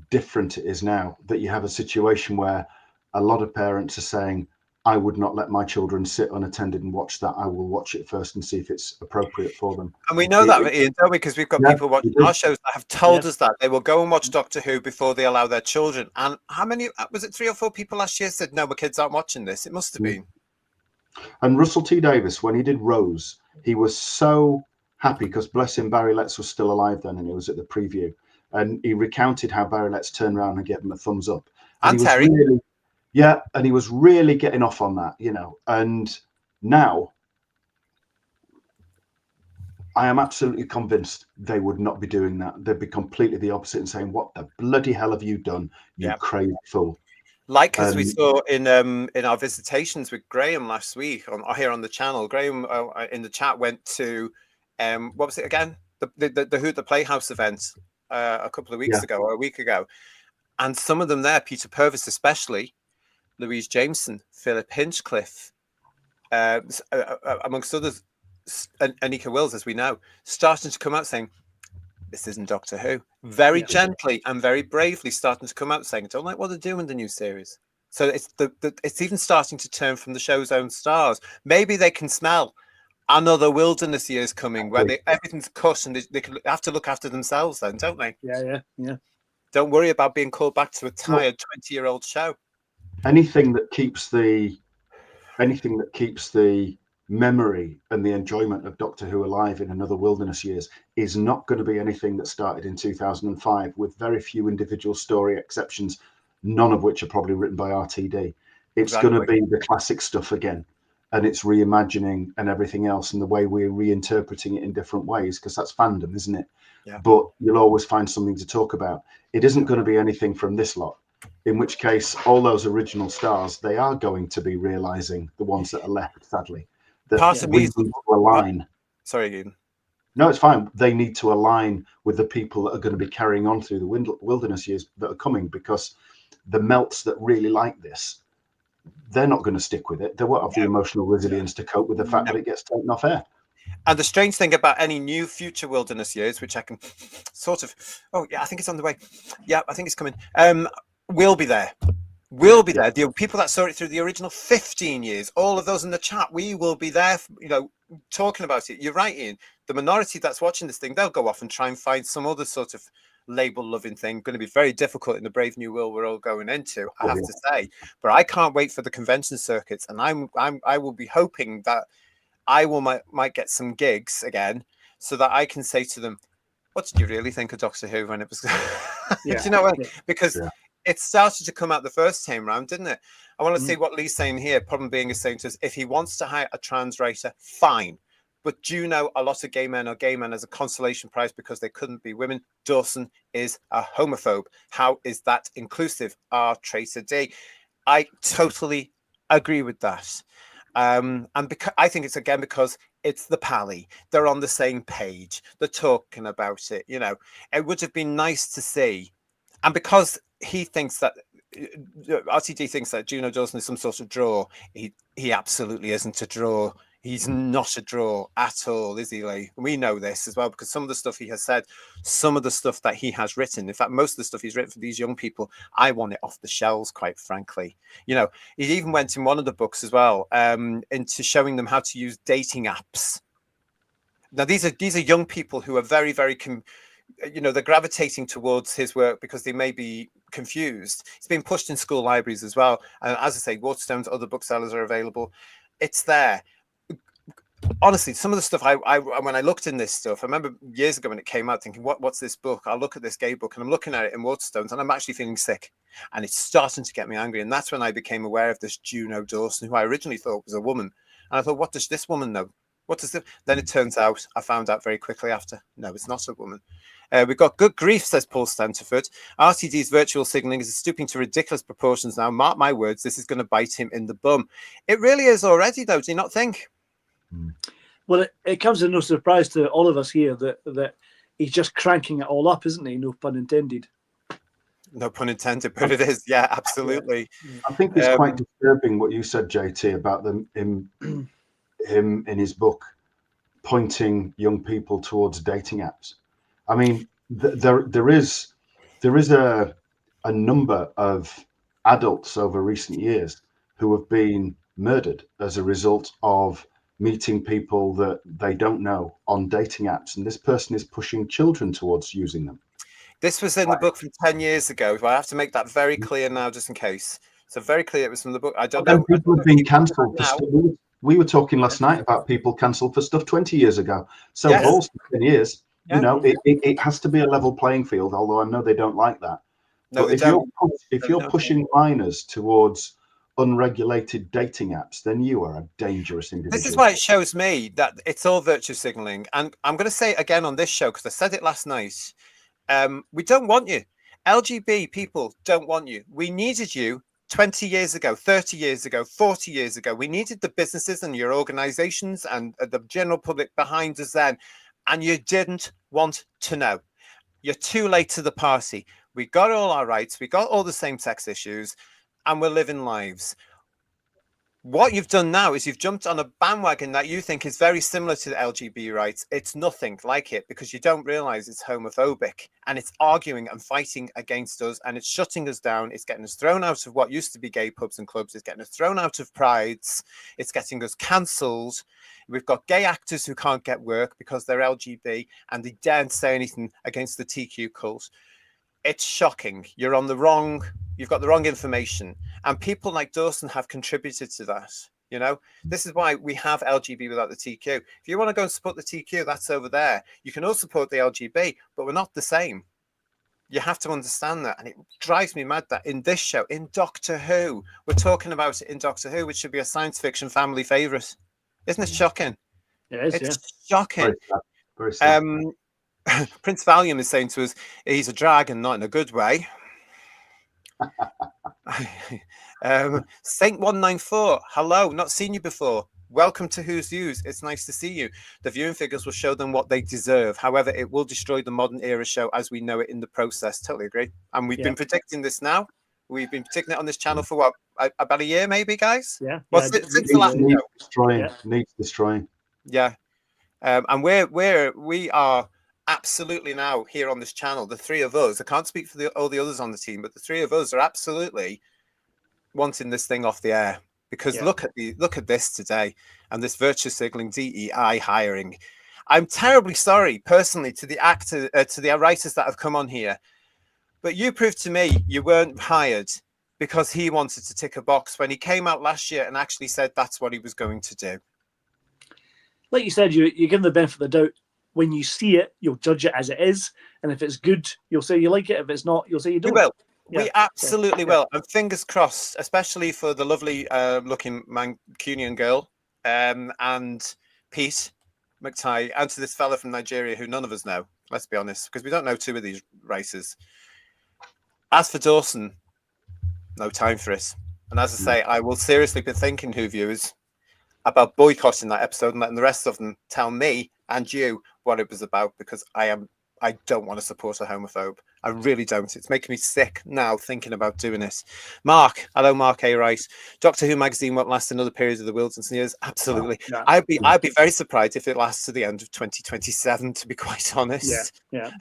different it is now that you have a situation where a lot of parents are saying, I would not let my children sit unattended and watch that. I will watch it first and see if it's appropriate for them. And we know that, Ian, don't we? Because we've got people watching our shows that have told us that they will go and watch Doctor Who before they allow their children. And how many, was it 3 or 4 people last year said, no, my kids aren't watching this? It must have been. And Russell T Davies, when he did Rose, he was so happy because, bless him, Barry Letts was still alive then and he was at the preview. And he recounted how Barry Letts turned around and gave him a thumbs up. And Terry. And he was really getting off on that, you know. And now I am absolutely convinced they would not be doing that. They'd be completely the opposite and saying, what the bloody hell have you done, you crazy fool? Like as we saw in our visitations with Graham last week here on the channel. Graham in the chat went to what was it again? The Who at the Playhouse event a couple of weeks ago or a week ago. And some of them there, Peter Purvis especially, Louise Jameson, Philip Hinchcliffe, amongst others, Anika Wills, as we know, starting to come out saying, this isn't Doctor Who. Very gently and very bravely starting to come out saying, I don't like what they're doing in the new series. So it's it's even starting to turn from the show's own stars. Maybe they can smell another wilderness years coming where everything's cut and they have to look after themselves then, don't they? Yeah. Don't worry about being called back to a tired 20-year-old show. Anything that keeps the memory and the enjoyment of Doctor Who alive in another wilderness years is not going to be anything that started in 2005, with very few individual story exceptions, none of which are probably written by RTD. It's going to be the classic stuff again, and it's reimagining and everything else, and the way we're reinterpreting it in different ways, because that's fandom, isn't it? Yeah. But you'll always find something to talk about. It isn't going to be anything from this lot. In which case, all those original stars, they are going to be realizing, the ones that are left, sadly, that we need to align. Sorry, Gideon. No, it's fine. They need to align with the people that are going to be carrying on through the wilderness years that are coming, because the melts that really like this, they're not going to stick with it. They won't have the emotional resilience to cope with the fact that it gets taken off air. And the strange thing about any new future wilderness years, which I can sort of, I think it's on the way. Yeah, I think it's coming. We'll be there. We'll be there. The people that saw it through the original 15 years, all of those in the chat, we will be there, talking about it. You're right, Ian. The minority that's watching this thing, they'll go off and try and find some other sort of label-loving thing. Going to be very difficult in the brave new world we're all going into, I have to say. But I can't wait for the convention circuits, and I will be hoping that I might get some gigs again, so that I can say to them, "What did you really think of Doctor Who when it was?" Do you know what? Because it started to come out the first time round, didn't it? I want to see what Lee's saying here. Problem being is saying to us, if he wants to hire a trans writer, fine. But Juno, a lot of gay men are gay men as a consolation prize because they couldn't be women. Dawson is a homophobe. How is that inclusive? R. Tracer D. I totally agree with that. And because I think it's again because it's the Pally. They're on the same page. They're talking about it. It would have been nice to see. And because he thinks that RTD thinks that Juno Dawson is some sort of draw, he absolutely isn't a draw. He's not a draw at all, is he, Lee? We know this as well because some of the stuff he has said, some of the stuff that he has written, in fact, most of the stuff he's written for these young people, I want it off the shelves, quite frankly. He even went in one of the books as well into showing them how to use dating apps. Now, these are young people who are very, very they're gravitating towards his work because they may be confused. It's been pushed in school libraries as well. And as I say, Waterstone's other booksellers are available. It's there. Honestly, some of the stuff I when I looked in this stuff, I remember years ago when it came out thinking, what's this book? I'll look at this gay book, and I'm looking at it in Waterstones and I'm actually feeling sick. And it's starting to get me angry. And that's when I became aware of this Juno Dawson, who I originally thought was a woman. And I thought, what does this woman know? What does this? Then it turns out, I found out very quickly after, no, it's not a woman. We've got good grief, says Paul Stanterford. RTD's virtual signalling is stooping to ridiculous proportions now. Mark my words, this is going to bite him in the bum. It really is already, though, do you not think? Well, it comes as no surprise to all of us here that he's just cranking it all up, isn't he? No pun intended. No pun intended, but it is. Yeah, absolutely. I think it's quite disturbing what you said, JT, about him in his book pointing young people towards dating apps. I mean, there is a number of adults over recent years who have been murdered as a result of meeting people that they don't know on dating apps, and this person is pushing children towards using them. This was in the book from 10 years ago. I have to make that very clear now, just in case. So very clear it was from the book. I don't know. People have been cancelled. We were talking last night about people cancelled for stuff 20 years ago. So balls for 10 years. Yeah. It has to be a level playing field, although I know they don't like that. No, but if you're pushing minors towards unregulated dating apps, then you are a dangerous individual. This is why it shows me that it's all virtue signaling. And I'm going to say it again on this show, because I said it last night. We don't want you. LGB people don't want you. We needed you 20 years ago, 30 years ago, 40 years ago. We needed the businesses and your organizations and the general public behind us then. And you didn't want to know. You're too late to the party. We got all our rights. We got all the same-sex issues. And we're living lives. What you've done now is you've jumped on a bandwagon that you think is very similar to the LGBT rights. It's nothing like it because you don't realize it's homophobic and it's arguing and fighting against us and it's shutting us down. It's getting us thrown out of what used to be gay pubs and clubs. It's getting us thrown out of prides. It's getting us cancelled. We've got gay actors who can't get work because they're LGBT and they daren't say anything against the TQ cult. It's shocking. You've got the wrong information. And people like Dawson have contributed to that. You know, this is why we have LGB without the TQ. If you want to go and support the TQ, that's over there. You can all support the LGB, but we're not the same. You have to understand that. And it drives me mad that in this show, in Doctor Who, we're talking about it in Doctor Who, which should be a science fiction family favourite. Isn't it shocking? It is, it's shocking. Very sad. Prince Valium is saying to us, he's a drag and not in a good way. Saint 194, hello, not seen you before. Welcome to Who's Views. It's nice to see you. The viewing figures will show them what they deserve. However, it will destroy the modern era show as we know it in the process. Totally agree. And we've been predicting this now. We've been predicting it on this channel for what, about a year, maybe, guys? Yeah. Since the last needs destroying. Yeah. And we are absolutely now here on this channel, the three of us, I can't speak for all the others on the team, but the three of us are absolutely wanting this thing off the air because look at this today and this virtue signaling DEI hiring. I'm terribly sorry personally to the writers that have come on here, but you proved to me you weren't hired because he wanted to tick a box when he came out last year and actually said that's what he was going to do. Like you said, you give them the benefit of the doubt. When you see it, you'll judge it as it is. And if it's good, you'll say you like it. If it's not, you'll say you don't. We will. Yeah. We absolutely will. And fingers crossed, especially for the lovely looking Mancunian girl and Pete McTighe and to this fella from Nigeria who none of us know, let's be honest, because we don't know two of these races. As for Dawson, no time for it. And as I say, I will seriously be thinking, Who viewers, about boycotting that episode and letting the rest of them tell me and you what it was about, because I don't want to support a homophobe. I really don't. It's making me sick now thinking about doing it. Mark, hello, Mark A. Rice. Doctor Who magazine won't last another period of the Wilderness years. Absolutely. Yeah. I'd be very surprised if it lasts to the end of 2027. To be quite honest. Yeah.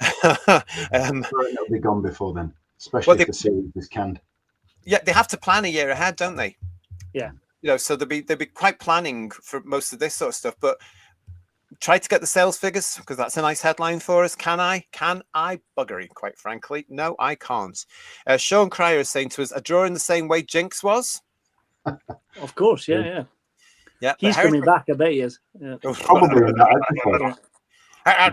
It'll be gone before then, especially if the series is canned. Yeah, they have to plan a year ahead, don't they? Yeah. You know, so they'll be quite planning for most of this sort of stuff, but. Try to get the sales figures because that's a nice headline for us. Can I? Buggery, quite frankly. No, I can't. Sean Cryer is saying to us, a draw in the same way Jinx was. Of course, yeah. He's coming back, I bet he is. Yeah. Probably not.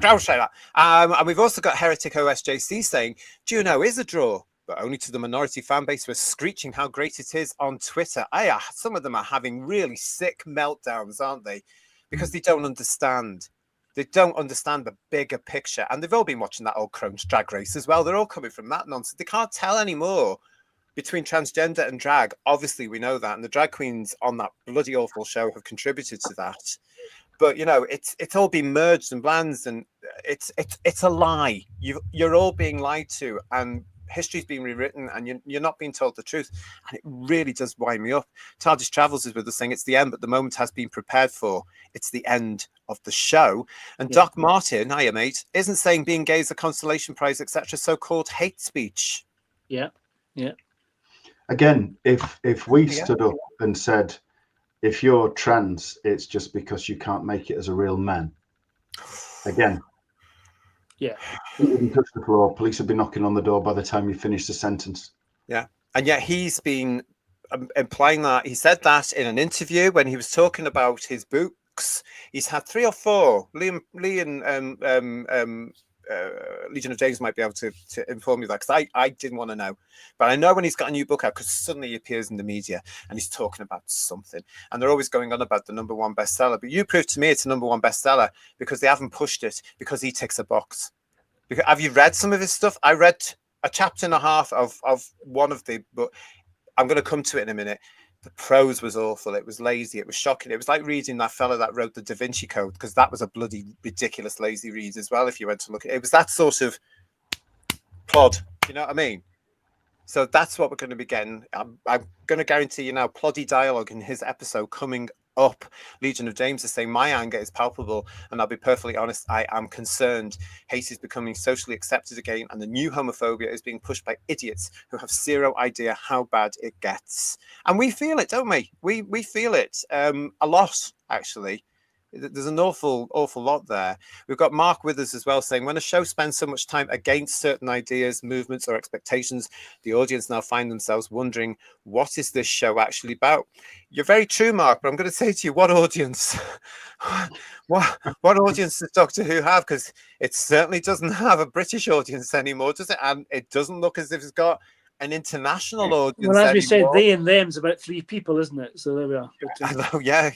Don't say that. And we've also got Heretic OSJC saying, Juno is a draw, but only to the minority fan base who are screeching how great it is on Twitter. Some of them are having really sick meltdowns, aren't they? Because they don't understand. They don't understand the bigger picture. And they've all been watching that old Crohn's Drag Race as well. They're all coming from that nonsense. They can't tell anymore between transgender and drag. Obviously, we know that. And the drag queens on that bloody awful show have contributed to that. But, you know, it's all been merged and blended. And it's a lie. You're all being lied to. And history's been rewritten and you're not being told the truth. And it really does wind me up. TARDIS Travels is with us saying it's the end, but the moment has been prepared for. It's the end of the show. And Doc Martin, hiya mate, isn't saying being gay is a consolation prize, etc. So-called hate speech. Yeah. Again, if we stood up and said, if you're trans, it's just because you can't make it as a real man. Again. Yeah. You wouldn't touch the floor. Police would be knocking on the door by the time you finish the sentence. Yeah. And yet he's been implying that. He said that in an interview when he was talking about his books. He's had 3 or 4. Lee and Legion of James might be able to inform you that, because I didn't want to know. But I know when he's got a new book out, because suddenly he appears in the media and he's talking about something. And they're always going on about the #1 bestseller. But you proved to me it's a #1 bestseller because they haven't pushed it, because he ticks a box. Because, have you read some of his stuff? I read a chapter and a half of one of the book. I'm going to come to it in a minute. The prose was awful. It was lazy. It was shocking. It was like reading that fella that wrote the Da Vinci Code, because that was a bloody ridiculous lazy read as well. If you went to look at it, it was that sort of plod. You know what I mean? So that's what we're going to be getting. I'm going to guarantee you now, ploddy dialogue in his episode coming up. Legion of James is saying my anger is palpable, and I'll be perfectly honest, I am concerned. Hate is becoming socially accepted again, and the new homophobia is being pushed by idiots who have zero idea how bad it gets. And we feel it, don't we? We feel it a lot, actually. There's an awful lot there. We've got Mark with us as well, saying when a show spends so much time against certain ideas, movements, or expectations, the audience now find themselves wondering, what is this show actually about? You're very true, Mark, but I'm going to say to you, what audience? what audience does Doctor Who have? Because it certainly doesn't have a British audience anymore, does it? And it doesn't look as if it's got an international audience. Well, as we said, anymore. they and them's about 3 people, isn't it? So there we are. I know, yeah.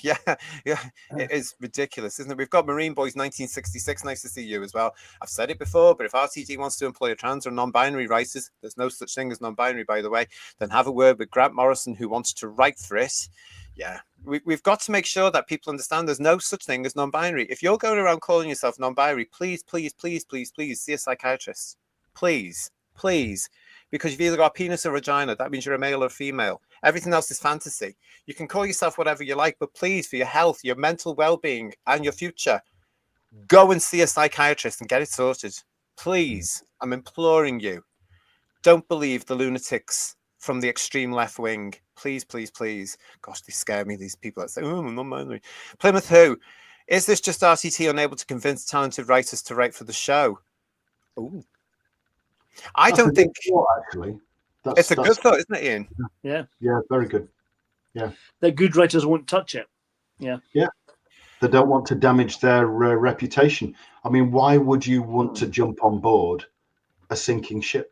It is ridiculous, isn't it? We've got Marine Boys 1966. Nice to see you as well. I've said it before, but if RTD wants to employ a trans or non-binary writers, there's no such thing as non-binary, by the way, then have a word with Grant Morrison, who wants to write for it. Yeah, we've got to make sure that people understand there's no such thing as non-binary. If you're going around calling yourself non-binary, please see a psychiatrist. Please. Because you've either got a penis or vagina, that means you're a male or female. Everything else is fantasy. You can call yourself whatever you like, but please, for your health, your mental well-being, and your future, go and see a psychiatrist and get it sorted. Please, I'm imploring you. Don't believe the lunatics from the extreme left wing. Please. Gosh, they scare me, these people that say, oh, I'm non-binary. Plymouth Who? Is this just RTT unable to convince talented writers to write for the show? Ooh. I don't think thought, actually. It's a good thought, isn't it, Ian? Yeah, very good. Yeah, the good writers won't touch it. Yeah, they don't want to damage their reputation. I mean, why would you want to jump on board a sinking ship?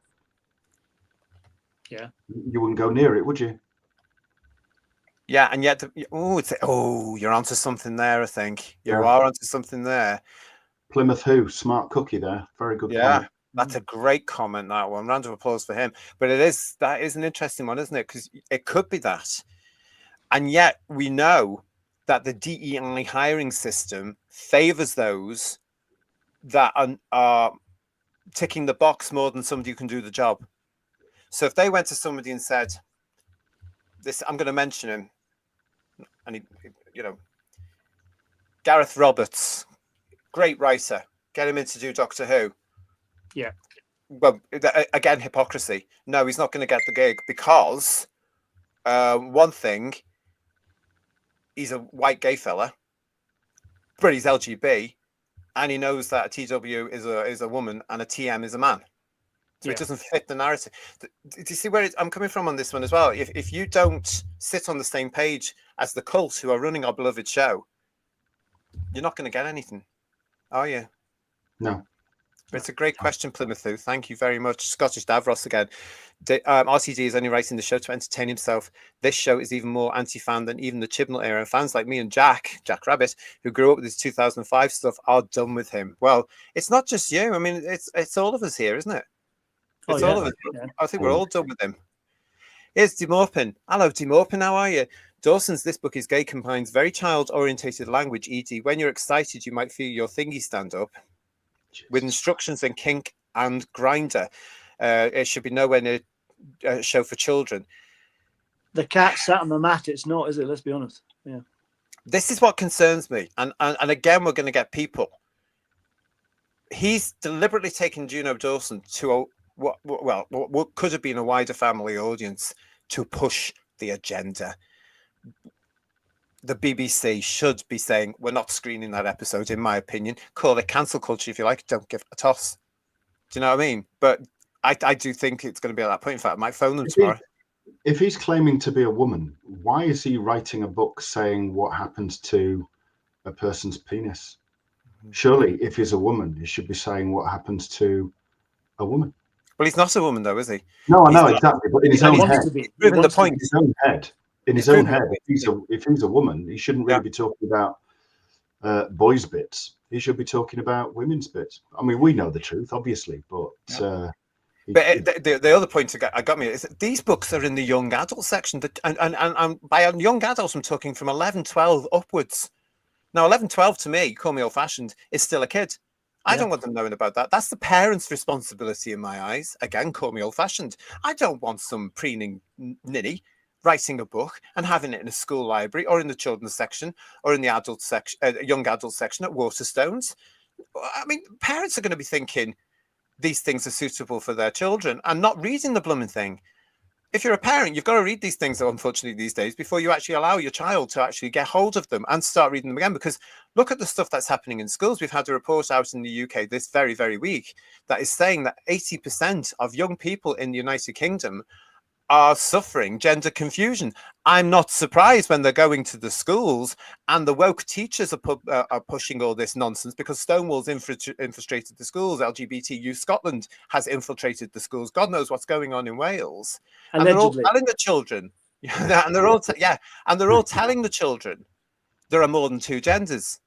Yeah, you wouldn't go near it, would you? Yeah, and yet, you're onto something there. I think you are onto something there. Plymouth Who, smart cookie there. Very good. Yeah. Comment. That's a great comment, that one. Round of applause for him. But that is an interesting one, isn't it? Because it could be that. And yet we know that the DEI hiring system favors those that are ticking the box more than somebody who can do the job. So if they went to somebody and said, "This, I'm going to mention him," and Gareth Roberts, great writer, get him in to do Doctor Who. Yeah. Well, again, hypocrisy. No, he's not going to get the gig because one thing, he's a white gay fella, but he's LGB, and he knows that a TW is a woman and a TM is a man. So it doesn't fit the narrative. Do you see where I'm coming from on this one as well? If you don't sit on the same page as the cult who are running our beloved show, you're not going to get anything, are you? No. It's a great question, Plymouth Who. Thank you very much. Scottish Davros again. RTD is only writing the show to entertain himself. This show is even more anti-fan than even the Chibnall era. And fans like me and Jack Rabbit, who grew up with his 2005 stuff, are done with him. Well, it's not just you. I mean, it's all of us here, isn't it? It's all of us. Yeah. I think we're all done with him. Here's Demorpin. Hello, Demorpin. How are you? Dawson's This Book is Gay combines very child-orientated language, e.g. when you're excited, you might feel your thingy stand up, with instructions in kink and grinder. It should be nowhere near a show for children. The cat sat on the mat. It's not, is it? Let's be honest. Yeah. This is what concerns me. And again, we're going to get people. He's deliberately taken Juno Dawson to what could have been a wider family audience to push the agenda. The BBC should be saying, we're not screening that episode, in my opinion. Call it cancel culture if you like. Don't give a toss. Do you know what I mean? But I do think it's going to be at that point. In fact, I might phone them tomorrow. If he's claiming to be a woman, why is he writing a book saying what happens to a person's penis? Surely, if he's a woman, he should be saying what happens to a woman. Well, he's not a woman, though, is he? No, I know, exactly. But in his own head. He's proven the point. In his own head. In his own head, if he's a woman, he shouldn't really be talking about boys' bits. He should be talking about women's bits. I mean, we know the truth, obviously, but the other point I got me is that these books are in the young adult section. And by young adults, I'm talking from 11, 12 upwards. Now, 11, 12 to me, call me old-fashioned, is still a kid. I don't want them knowing about that. That's the parents' responsibility in my eyes. Again, call me old-fashioned. I don't want some preening ninny writing a book and having it in a school library or in the children's section or in the adult section, young adult section at Waterstones. I mean, parents are going to be thinking these things are suitable for their children and not reading the blooming thing. If you're a parent, you've got to read these things, unfortunately, these days before you actually allow your child to actually get hold of them and start reading them again. Because look at the stuff that's happening in schools. We've had a report out in the UK this very, very week that is saying that 80% of young people in the United Kingdom are suffering gender confusion. I'm not surprised when they're going to the schools and the woke teachers are pushing all this nonsense because Stonewall's infiltrated the schools. LGBT Youth Scotland has infiltrated the schools. God knows what's going on in Wales. And they're all telling the children, and they're all telling the children there are more than two genders.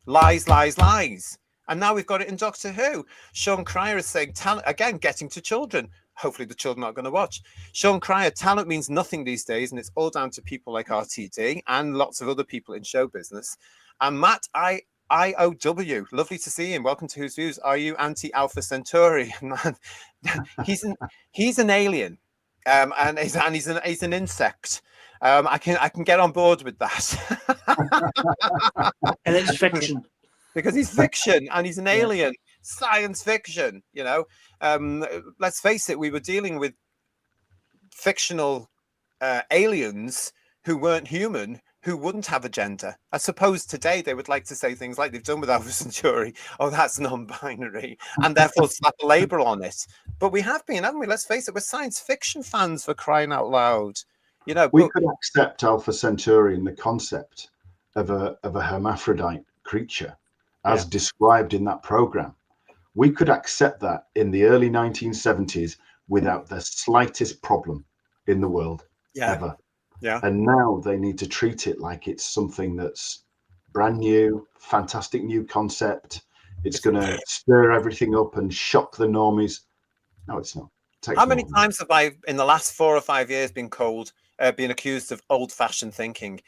Lies, lies, lies. And now we've got it in Doctor Who. Sean Cryer is saying, talent, again, getting to children. Hopefully the children aren't going to watch. Sean Cryer, talent means nothing these days, and it's all down to people like RTD and lots of other people in show business. And Matt IOW, lovely to see him. Welcome to Who's Views. Are you anti-Alpha Centauri? Man, he's an alien, and he's an insect. I can get on board with that. And it's fiction. Because he's fiction and he's an alien. Science fiction, you know. Let's face it, we were dealing with fictional aliens who weren't human, who wouldn't have a gender. I suppose today they would like to say things like they've done with Alpha Centauri, oh, that's non-binary, and therefore slap a label on it. But we have been, haven't we? Let's face it, we're science fiction fans, for crying out loud. You know, we could accept Alpha Centauri in the concept of a hermaphrodite creature, as described in that program. We could accept that in the early 1970s without the slightest problem in the world, ever. Yeah. And now they need to treat it like it's something that's brand new, fantastic new concept. It's going to stir everything up and shock the normies. No, it's not. How many times have I, in the last 4 or 5 years, been accused of old-fashioned thinking?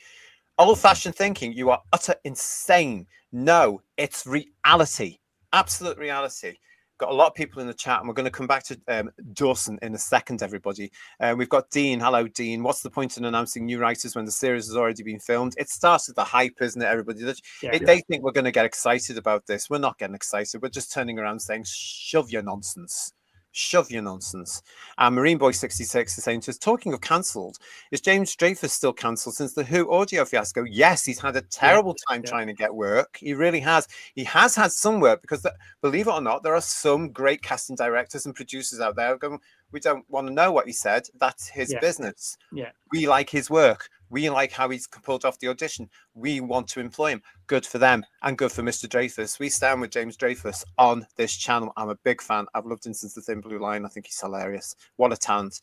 Old-fashioned thinking, you are utter insane. No, it's reality. Absolute reality. Got a lot of people in the chat, and we're going to come back to Dawson in a second, everybody. We've got Dean. Hello, Dean. What's the point in announcing new writers when the series has already been filmed? It starts with the hype, isn't it, everybody? They think we're going to get excited about this. We're not getting excited. We're just turning around saying, shove your nonsense. Shove your nonsense. Marine Boy 66 is saying to us, talking of cancelled, is James Dreyfus still cancelled since the Who audio fiasco? Yes, he's had a terrible time trying to get work. He really has. He has had some work because, believe it or not, there are some great casting directors and producers out there going, we don't want to know what he said. That's his business. Yeah. We like his work. We like how he's pulled off the audition. We want to employ him. Good for them and good for Mr. Dreyfus. We stand with James Dreyfus on this channel. I'm a big fan. I've loved him since The Thin Blue Line. I think he's hilarious. What a talent.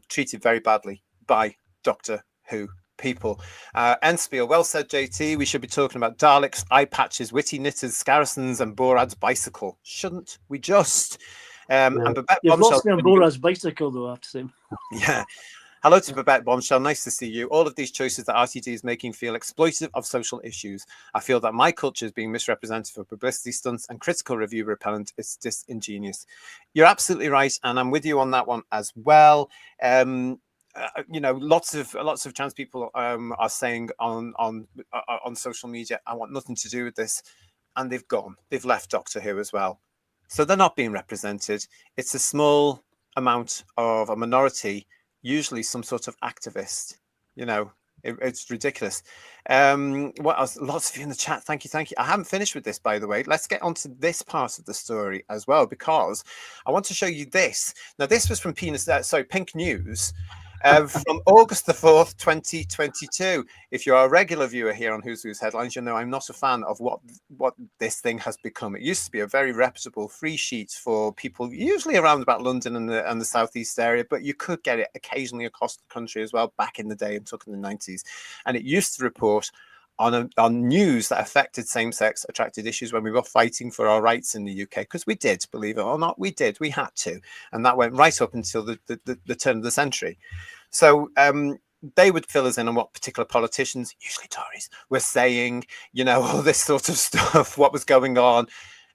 Treated very badly by Doctor Who people. Enspiel, well said, JT. We should be talking about Daleks, eye patches, witty knitters, Scarrisons, and Borad's bicycle. Shouldn't we just? And Babette You've lost me on Borad's bicycle, though, I have to say. Yeah. Hello to Babette Bombshell. Nice to see you. All of these choices that RTD is making feel exploitative of social issues. I feel that my culture is being misrepresented for publicity stunts and critical review repellent. It's disingenuous. You're absolutely right, and I'm with you on that one as well. You know, lots of trans people are saying on social media, I want nothing to do with this, and they've gone. They've left Doctor Who as well. So they're not being represented. It's a small amount of a minority, usually some sort of activist. You know, it's ridiculous. What else? Lots of you in the chat. Thank you. I haven't finished with this, by the way. Let's get on to this part of the story as well, because I want to show you this. Now, this was from Pink News. From August the 4th, 2022. If you're a regular viewer here on Who's Who's Headlines, you know I'm not a fan of what this thing has become. It used to be a very reputable free sheet for people, usually around about London and the southeast area, but you could get it occasionally across the country as well back in the day, and took in the 90s. And it used to report on news that affected same-sex attracted issues when we were fighting for our rights in the UK, because we did, believe it or not, we had to, and that went right up until the turn of the century. So they would fill us in on what particular politicians, usually Tories, were saying, you know, all this sort of stuff, what was going on.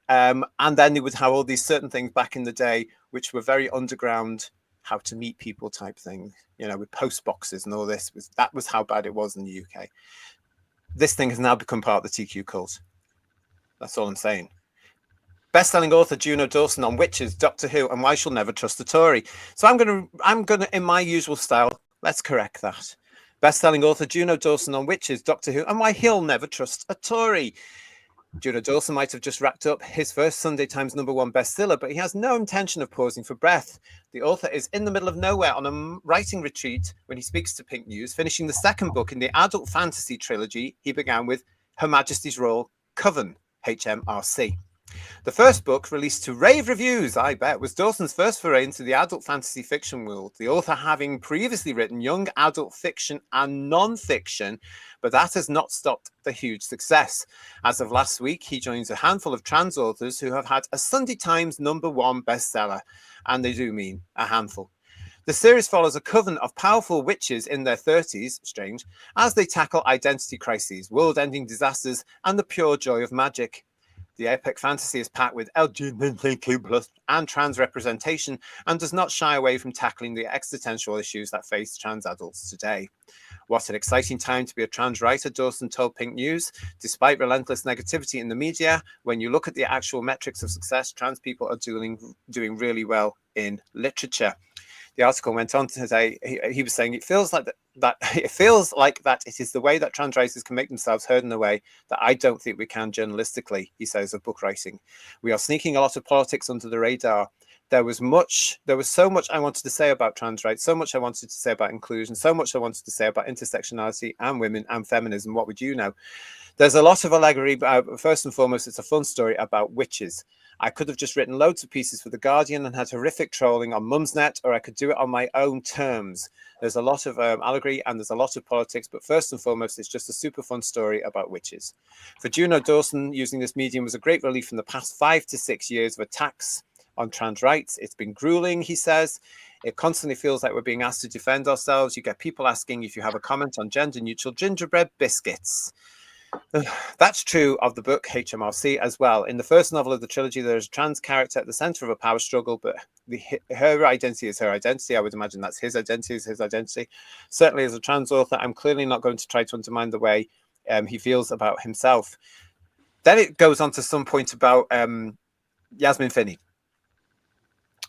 And then they would have all these certain things back in the day, which were very underground, how to meet people type thing, with post boxes and all this. That was how bad it was in the UK. This thing has now become part of the TQ cult. That's all I'm saying. Best-selling author Juno Dawson on witches, Doctor Who, and why she'll never trust a Tory. So I'm gonna, in my usual style, let's correct that. Best-selling author Juno Dawson on witches, Doctor Who, and why he'll never trust a Tory. Juno Dawson might have just racked up his first Sunday Times #1 bestseller, but he has no intention of pausing for breath. The author is in the middle of nowhere on a writing retreat when he speaks to Pink News, finishing the second book in the adult fantasy trilogy he began with Her Majesty's Royal Coven, HMRC. The first book, released to rave reviews, I bet, was Dawson's first foray into the adult fantasy fiction world, the author having previously written young adult fiction and non-fiction, but that has not stopped the huge success. As of last week, he joins a handful of trans authors who have had a Sunday Times #1 bestseller, and they do mean a handful. The series follows a coven of powerful witches in their 30s, strange, as they tackle identity crises, world-ending disasters, and the pure joy of magic. The epic fantasy is packed with LGBTQ+ and trans representation and does not shy away from tackling the existential issues that face trans adults today. What an exciting time to be a trans writer, Dawson told Pink News. Despite relentless negativity in the media, when you look at the actual metrics of success, trans people are doing really well in literature. The article went on to say, he was saying, it feels like that it is the way that trans writers can make themselves heard in a way that I don't think we can journalistically, he says, of book writing. We are sneaking a lot of politics under the radar. There was so much I wanted to say about trans rights, so much I wanted to say about inclusion, so much I wanted to say about intersectionality and women and feminism. What would you know? There's a lot of allegory, but first and foremost, it's a fun story about witches. I could have just written loads of pieces for The Guardian and had horrific trolling on Mumsnet, or I could do it on my own terms. There's a lot of allegory and there's a lot of politics, but first and foremost, it's just a super fun story about witches. For Juno Dawson, using this medium was a great relief from the past 5 to 6 years of attacks on trans rights. It's been grueling, he says. It constantly feels like we're being asked to defend ourselves. You get people asking if you have a comment on gender-neutral gingerbread biscuits. That's true of the book HMRC as well. In the first novel of the trilogy, there's a trans character at the center of a power struggle, but her identity is her identity. I would imagine that's his identity is his identity. Certainly as a trans author, I'm clearly not going to try to undermine the way he feels about himself. Then it goes on to some point about Yasmin Finney,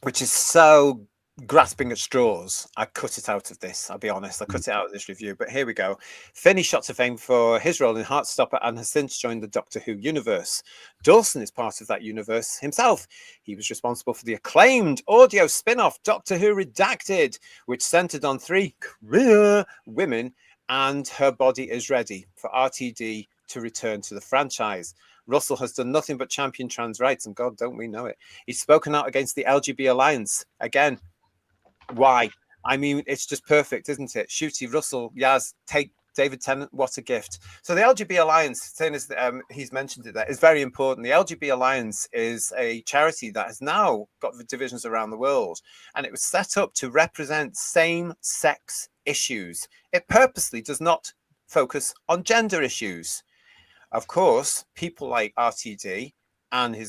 which is so grasping at straws. I cut it out of this, I'll be honest. I cut it out of this review, but here we go. Finney shot to fame for his role in Heartstopper and has since joined the Doctor Who universe. Dawson is part of that universe himself. He was responsible for the acclaimed audio spin-off Doctor Who Redacted, which centered on 3 queer women, and Her Body Is Ready for RTD to return to the franchise. Russell has done nothing but champion trans rights, and God, don't we know it. He's spoken out against the LGBT Alliance. Again, why? I mean, it's just perfect, isn't it? Shooty, Russell, Yaz, take David Tennant, what a gift. So the LGBT Alliance, saying as he's mentioned it there, is very important. The LGBT Alliance is a charity that has now got divisions around the world, and it was set up to represent same-sex issues. It purposely does not focus on gender issues. Of course, people like RTD and the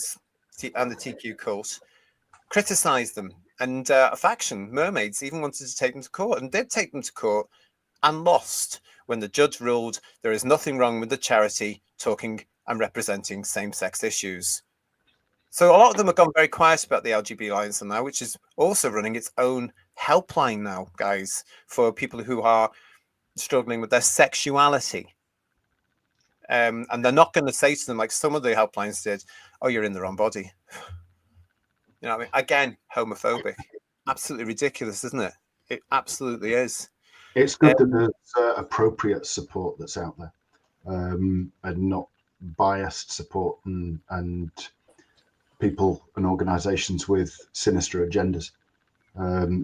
TQ cult criticise them. And a faction, Mermaids, even wanted to take them to court and did take them to court and lost when the judge ruled there is nothing wrong with the charity talking and representing same-sex issues. So a lot of them have gone very quiet about the LGBT Alliance now, which is also running its own helpline now, guys, for people who are struggling with their sexuality. And they're not going to say to them, like some of the helplines did, oh, you're in the wrong body. You know what I mean? Again, homophobic. Absolutely ridiculous, isn't it? It absolutely is. It's good that there's appropriate support that's out there, and not biased support and people and organisations with sinister agendas.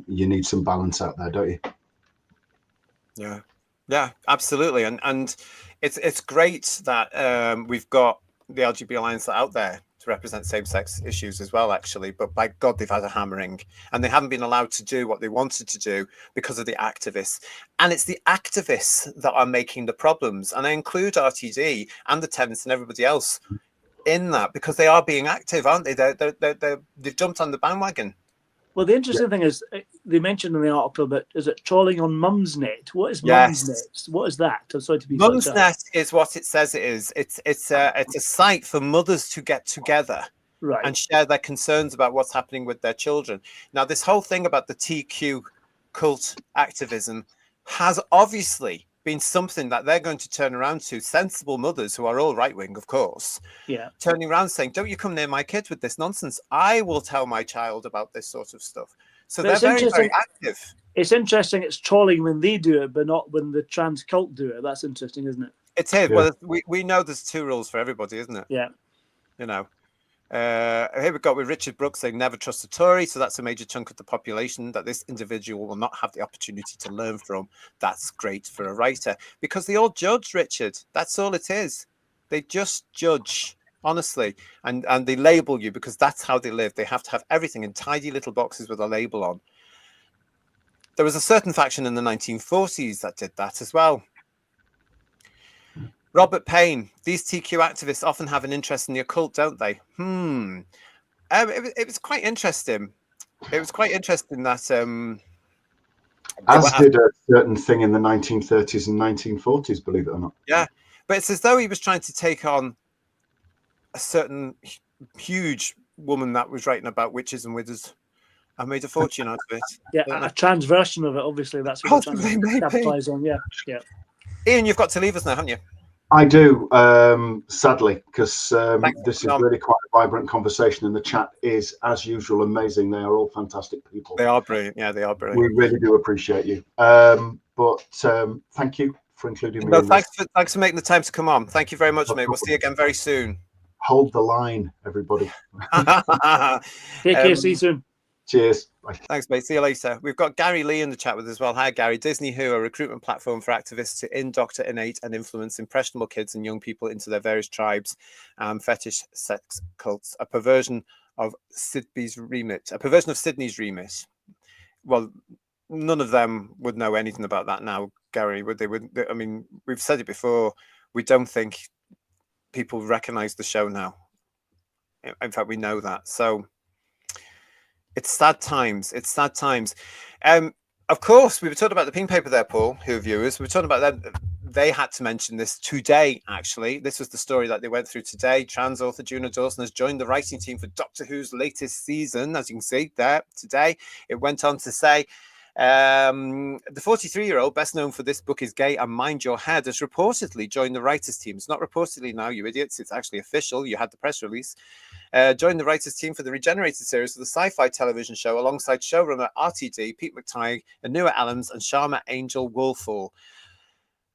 You need some balance out there, don't you? Yeah, absolutely. And it's great that we've got the LGBT Alliance out there to represent same-sex issues as well, actually. But by God, they've had a hammering, and they haven't been allowed to do what they wanted to do because of the activists. And it's the activists that are making the problems. And I include RTD and the Tennants and everybody else in that because they are being active, aren't they? They've jumped on the bandwagon. Well, the interesting thing is they mentioned in the article that is it trolling on Mumsnet? What is Yes. Mumsnet? What is that? I'm sorry to be Mumsnet is what it says it is. It's a site for mothers to get together right and share their concerns about what's happening with their children. Now, this whole thing about the TQ cult activism has obviously been something that they're going to turn around to sensible mothers who are all right wing, of course. Yeah. Turning around saying, don't you come near my kids with this nonsense. I will tell my child about this sort of stuff. So they're very, very active. It's interesting it's trolling when they do it, but not when the trans cult do it. That's interesting, isn't it? It is. Yeah. Well, we know there's two rules for everybody, isn't it? Yeah. You know. Here we got with Richard Brooks saying never trust a Tory. So that's a major chunk of the population that this individual will not have the opportunity to learn from. That's great for a writer because they all judge, Richard. That's all it is. They just judge, honestly. And they label you because that's how they live. They have to have everything in tidy little boxes with a label on. There was a certain faction in the 1940s that did that as well. Robert Payne, these TQ activists often have an interest in the occult, don't they? It was quite interesting. It was quite interesting that... as did a certain thing in the 1930s and 1940s, believe it or not. Yeah, but it's as though he was trying to take on a certain huge woman that was writing about witches and wizards. I made a fortune out of it. Yeah, a trans version of it, obviously. That's what we're trying to capitalize on, yeah. Ian, you've got to leave us now, haven't you? I do, sadly, because this is really quite a vibrant conversation, and the chat is, as usual, amazing. They are all fantastic people. They are brilliant. Yeah, they are brilliant. We really do appreciate you. But thank you for including me. No, thanks for making the time to come on. Thank you very much, mate. We'll see you again very soon. Hold the line, everybody. Take care. See you soon. Cheers. Bye. Thanks, mate. See you later. We've got Gary Lee in the chat with us as well. Hi, Gary. Disney Who, a recruitment platform for activists to indoctrinate and influence impressionable kids and young people into their various tribes, fetish, sex cults, a perversion of Sydney's remit. Well, none of them would know anything about that now, Gary, would they? I mean, we've said it before. We don't think people recognise the show now. In fact, we know that. So... it's sad times. It's sad times. Of course, we were talking about the pink paper there, Paul, who are viewers. We were talking about them. They had to mention this today, actually. This was the story that they went through today. Trans author Juno Dawson has joined the writing team for Doctor Who's latest season, as you can see there today. It went on to say, the 43-year-old, best known for This Book Is Gay and Mind Your Head, has reportedly joined the writers team. It's not reportedly now, you idiots. It's actually official. You had the press release. Joined the writers team for the Regenerated series of the sci-fi television show alongside showrunner RTD, Pete McTighe, Anua Allens and Sharma Angel Woolfall.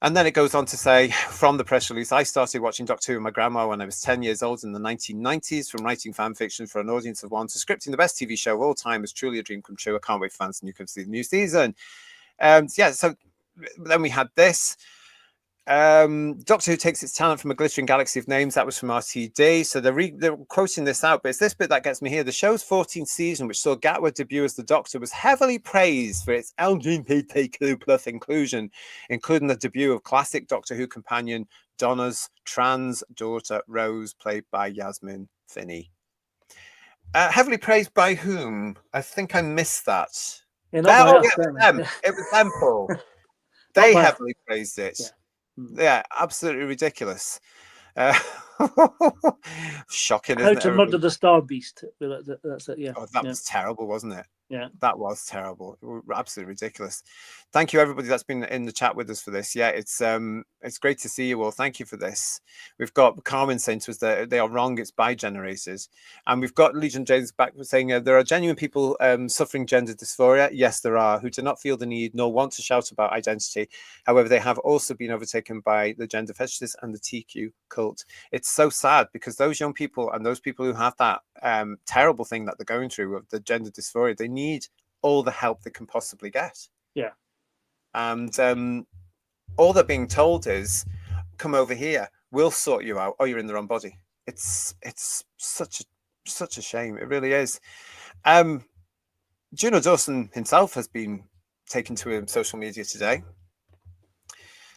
And then it goes on to say, from the press release, I started watching Doctor Who with my grandma when I was 10 years old in the 1990s, from writing fan fiction for an audience of one to scripting the best TV show of all time is truly a dream come true. I can't wait for fans and you can see the new season. So then we had this. Doctor Who takes its talent from a glittering galaxy of names. That was from RTD. So they're quoting this out, but it's this bit that gets me here. The show's 14th season, which saw Gatwa debut as the Doctor, was heavily praised for its LGBTQ plus inclusion, including the debut of classic Doctor Who companion Donna's trans daughter Rose, played by Yasmin Finney. Heavily praised by whom? I think I missed that. It was them, Paul. They heavily praised it. Yeah, absolutely ridiculous. Shocking, isn't it? How to Murder the Star Beast. That's it, yeah. Oh, that was terrible, wasn't it? Yeah. That was terrible. Absolutely ridiculous. Thank you, everybody that's been in the chat with us for this. Yeah, it's great to see you all. Thank you for this. We've got Carmen saying to us that they are wrong, it's bi-generators. And we've got Legion James back saying there are genuine people suffering gender dysphoria. Yes, there are, who do not feel the need nor want to shout about identity. However, they have also been overtaken by the gender fetishists and the TQ cult. It's so sad because those young people and those people who have that terrible thing that they're going through of the gender dysphoria, they need all the help they can possibly get. Yeah. And all they're being told is, come over here, we'll sort you out. Oh, you're in the wrong body. It's such a shame. It really is. Juno Dawson himself has been taken to social media today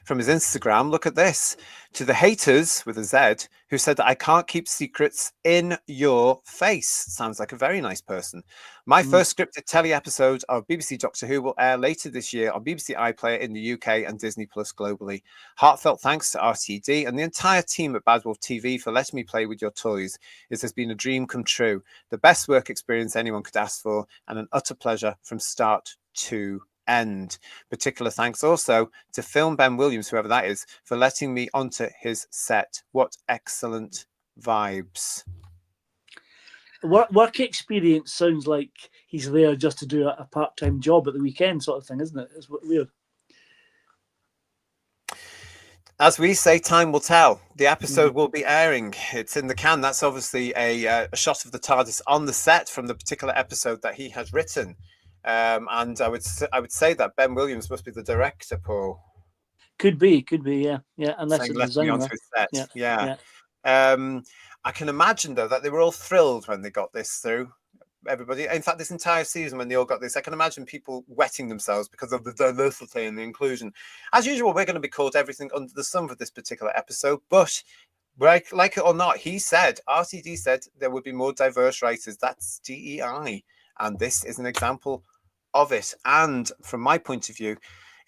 from his Instagram. Look at this. To the haters with a Z who said that I can't keep secrets in your face. Sounds like a very nice person. My first scripted telly episode of BBC Doctor Who will air later this year on BBC iPlayer in the UK and Disney Plus globally. Heartfelt thanks to RTD and the entire team at Bad Wolf TV for letting me play with your toys. It has been a dream come true. The best work experience anyone could ask for and an utter pleasure from start to end. Particular thanks also to Film Ben Williams, whoever that is, for letting me onto his set. What excellent vibes. Work experience sounds like he's there just to do a part-time job at the weekend sort of thing, isn't it? It's weird. As we say, time will tell. The episode will be airing. It's in the can. That's obviously a shot of the TARDIS on the set from the particular episode that he has written. And I would say that Ben Williams must be the director, Paul. Could be, yeah. Unless Saying, it's let me designer. onto his set. Yeah. I can imagine though that they were all thrilled when they got this through. Everybody, in fact, this entire season when they all got this, I can imagine people wetting themselves because of the diversity and the inclusion. As usual, we're going to be called everything under the sun for this particular episode, but like it or not, RTD said there would be more diverse writers. That's DEI. And this is an example of it. And from my point of view,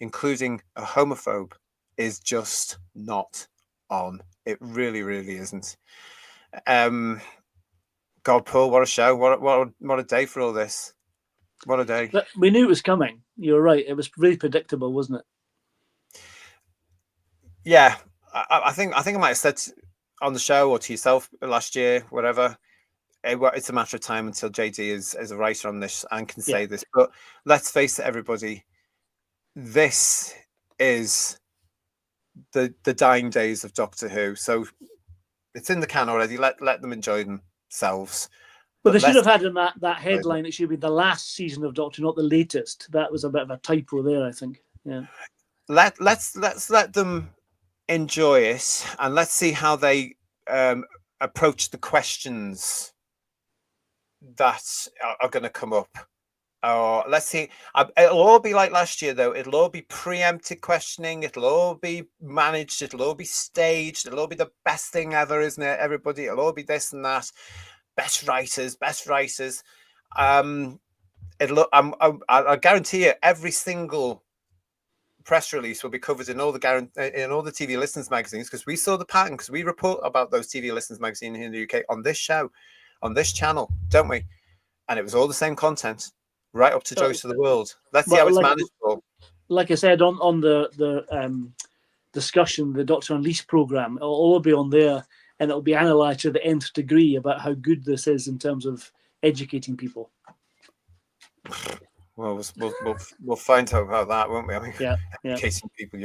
including a homophobe is just not on. It really, really isn't. God, Paul, what a show. What a day for all this. What a day. But we knew it was coming. You're right. It was really predictable, wasn't it? Yeah. I think I might have said on the show or to yourself last year, whatever, it's a matter of time until JD is a writer on this and can say this. But let's face it, everybody, this is the dying days of Doctor Who. So it's in the can already. Let them enjoy themselves. But they should have had in that headline, it should be the last season of Doctor, not the latest. That was a bit of a typo there, I think. Yeah. Let's let them enjoy it, and let's see how they approach the questions that are going to come up. Or let's see. It'll all be like last year, though. It'll all be preempted questioning. It'll all be managed. It'll all be staged. It'll all be the best thing ever, isn't it? Everybody, it'll all be this and that. Best writers. I guarantee you, every single press release will be covered in all the TV Listens magazines, because we saw the pattern, because we report about those TV Listens magazine here in the UK on this show, on this channel, don't we? And it was all the same content, right up to Joyce to the World. Let's see how it's manageable. Like I said, on the discussion, the Doctor Unleashed program, it'll all be on there, and it'll be analysed to the nth degree about how good this is in terms of educating people. Well, we'll find out about that, won't we? I mean, educating people.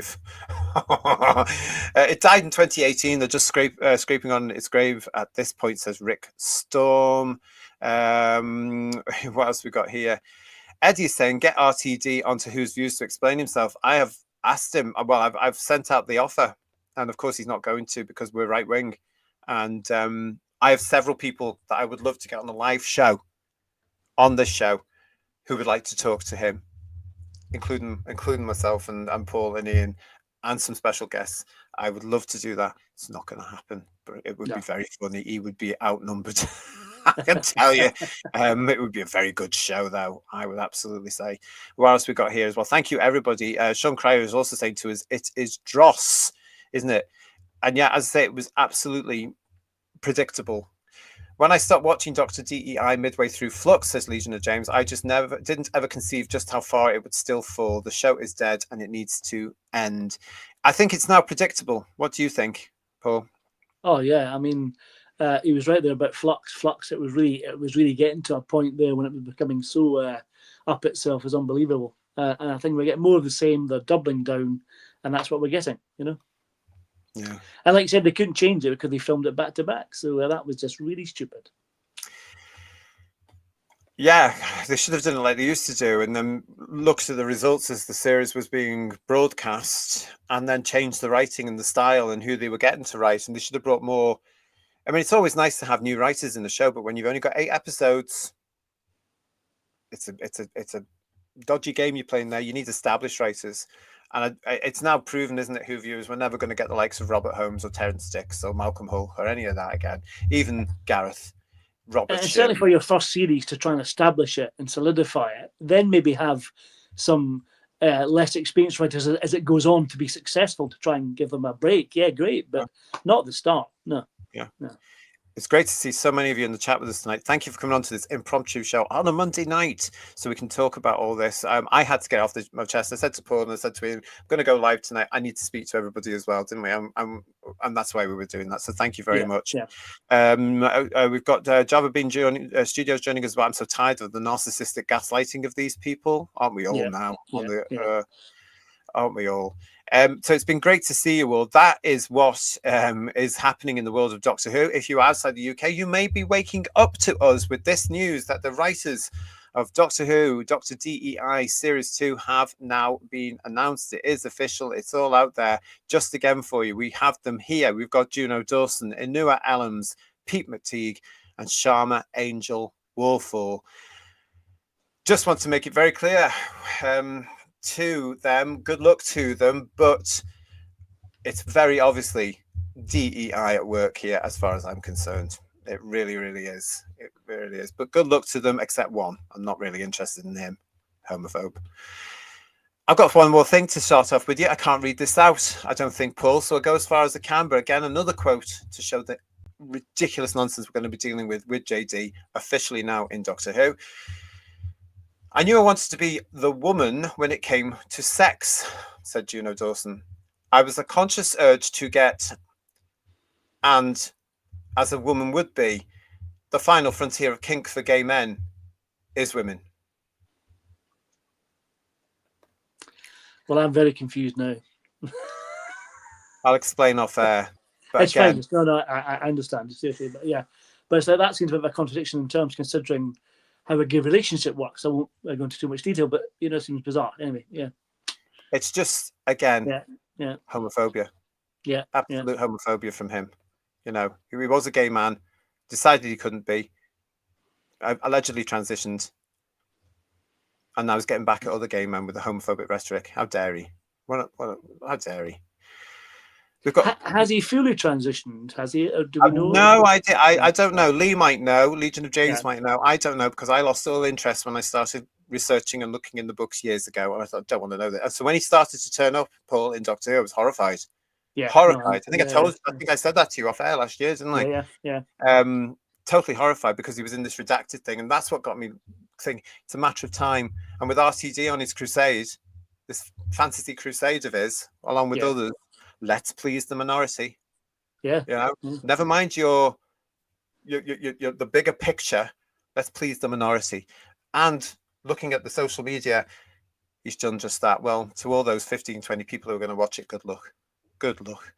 It died in 2018. They're just scraping on its grave at this point, says Rick Storm. What else we got here? Eddie is saying, get RTD onto Who's Views to explain himself. I have asked him. Well, I've sent out the offer, and of course he's not going to, because we're right wing. And I have several people that I would love to get on a live show, on this show, who would like to talk to him, including myself and Paul and Ian and some special guests. I would love to do that. It's not going to happen, but it would be very funny. He would be outnumbered. I can tell you. It would be a very good show, though, I would absolutely say. What else we got here as well? Thank you, everybody. Sean Cryer is also saying to us, it is Dross, isn't it? And yeah, as I say, it was absolutely predictable. When I stopped watching Dr. DEI midway through Flux, says Legion of James, I just didn't ever conceive just how far it would still fall. The show is dead and it needs to end. I think it's now predictable. What do you think, Paul? Oh yeah, I mean, he was right there about Flux. Flux, it was really getting to a point there when it was becoming so up itself is unbelievable. And I think we're getting more of the same. They're doubling down, and that's what we're getting. You know. Yeah. And like you said, they couldn't change it because they filmed it back to back. So that was just really stupid. Yeah, they should have done it like they used to do, and then looked at the results as the series was being broadcast, and then changed the writing and the style and who they were getting to write. And they should have brought more. I mean, it's always nice to have new writers in the show, but when you've only got 8 episodes, it's a dodgy game you're playing there. You need established writers. And it's now proven, isn't it, who viewers, we're never going to get the likes of Robert Holmes or Terence Dicks or Malcolm Hull or any of that again. Even Gareth, Robert And Sherman. certainly for your first series to try and establish it and solidify it, then maybe have some less experienced writers as it goes on to be successful to try and give them a break. Yeah, great, but not at the start. No. Yeah. No. It's great to see so many of you in the chat with us tonight. Thank you for coming on to this impromptu show on a Monday night so we can talk about all this. I had to get off my chest. I said to Paul and I said to him, I'm going to go live tonight. I need to speak to everybody as well, didn't we? And that's why we were doing that. So thank you very much. Yeah. We've got Java Bean Studios joining us as well. I'm so tired of the narcissistic gaslighting of these people. Aren't we all now? Aren't we all? So it's been great to see you all. That is what is happening in the world of Doctor Who. If you're outside the UK, you may be waking up to us with this news that the writers of Doctor Who, Doctor DEI Series 2 have now been announced. It is official. It's all out there. Just again for you, we have them here. We've got Juno Dawson, Inua Ellams, Pete McTeague, and Sharma Angel Warfall. Just want to make it very clear to them, good luck to them, but it's very obviously DEI at work here as far as I'm concerned. It really, really is. It really is. But good luck to them, except one. I'm not really interested in him. Homophobe. I've got one more thing to start off with you. I can't read this out, I don't think, Paul, so I'll go as far as I can. But again, another quote to show the ridiculous nonsense we're going to be dealing with JD officially now in Doctor Who. I knew I wanted to be the woman when it came to sex, said Juno Dawson. I was a conscious urge to get, and as a woman would be, the final frontier of kink for gay men is women. Well, I'm very confused now. I'll explain off air. But it's again, fine. No, I understand. Seriously, but yeah. But it's like, that seems a bit of a contradiction in terms considering how a gay relationship works. I won't go into too much detail, but it seems bizarre. Anyway, yeah. It's just, again, homophobia. Yeah. Absolute homophobia from him. He was a gay man, decided he couldn't be, allegedly transitioned, and now he's getting back at other gay men with the homophobic rhetoric. How dare he? How dare he? Has he fully transitioned? Has he? Do we know? No idea. I don't know. Lee might know. Legion of James might know. I don't know because I lost all interest when I started researching and looking in the books years ago, and I thought, I don't want to know that. And so when he started to turn up, Paul, in Doctor Who, I was horrified. Yeah, horrified. I think I said that to you off air last year, didn't I? Yeah. Totally horrified because he was in this redacted thing, and that's what got me thinking it's a matter of time. And with RTD on his crusade, this fantasy crusade of his, along with others. Let's please the minority. Yeah. Never mind your the bigger picture. Let's please the minority. And looking at the social media, he's done just that. Well, to all those 15, 20 people who are going to watch it, good luck. Good luck.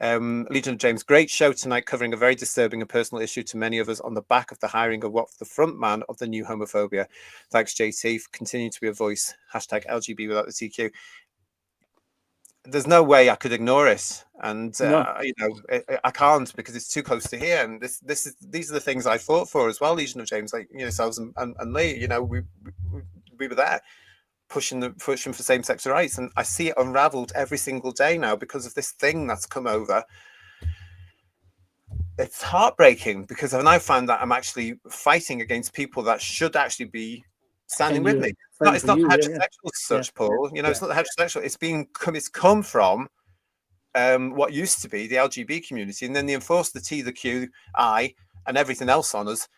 Legion of James, great show tonight, covering a very disturbing and personal issue to many of us on the back of the hiring of the front man of the new homophobia. Thanks, JT, for continuing to be a voice. Hashtag LGB without the TQ. There's no way I could ignore it, and I can't because it's too close to here. And these are the things I fought for as well, Legion of James, like yourselves and Lee. We were there pushing for same-sex rights, and I see it unravelled every single day now because of this thing that's come over. It's heartbreaking because I've now found that I'm actually fighting against people that should actually be standing with me. It's not heterosexual as such, Paul. It's not heterosexual. It's come from what used to be the LGB community, and then they enforced the T, the Q, I, and everything else on us.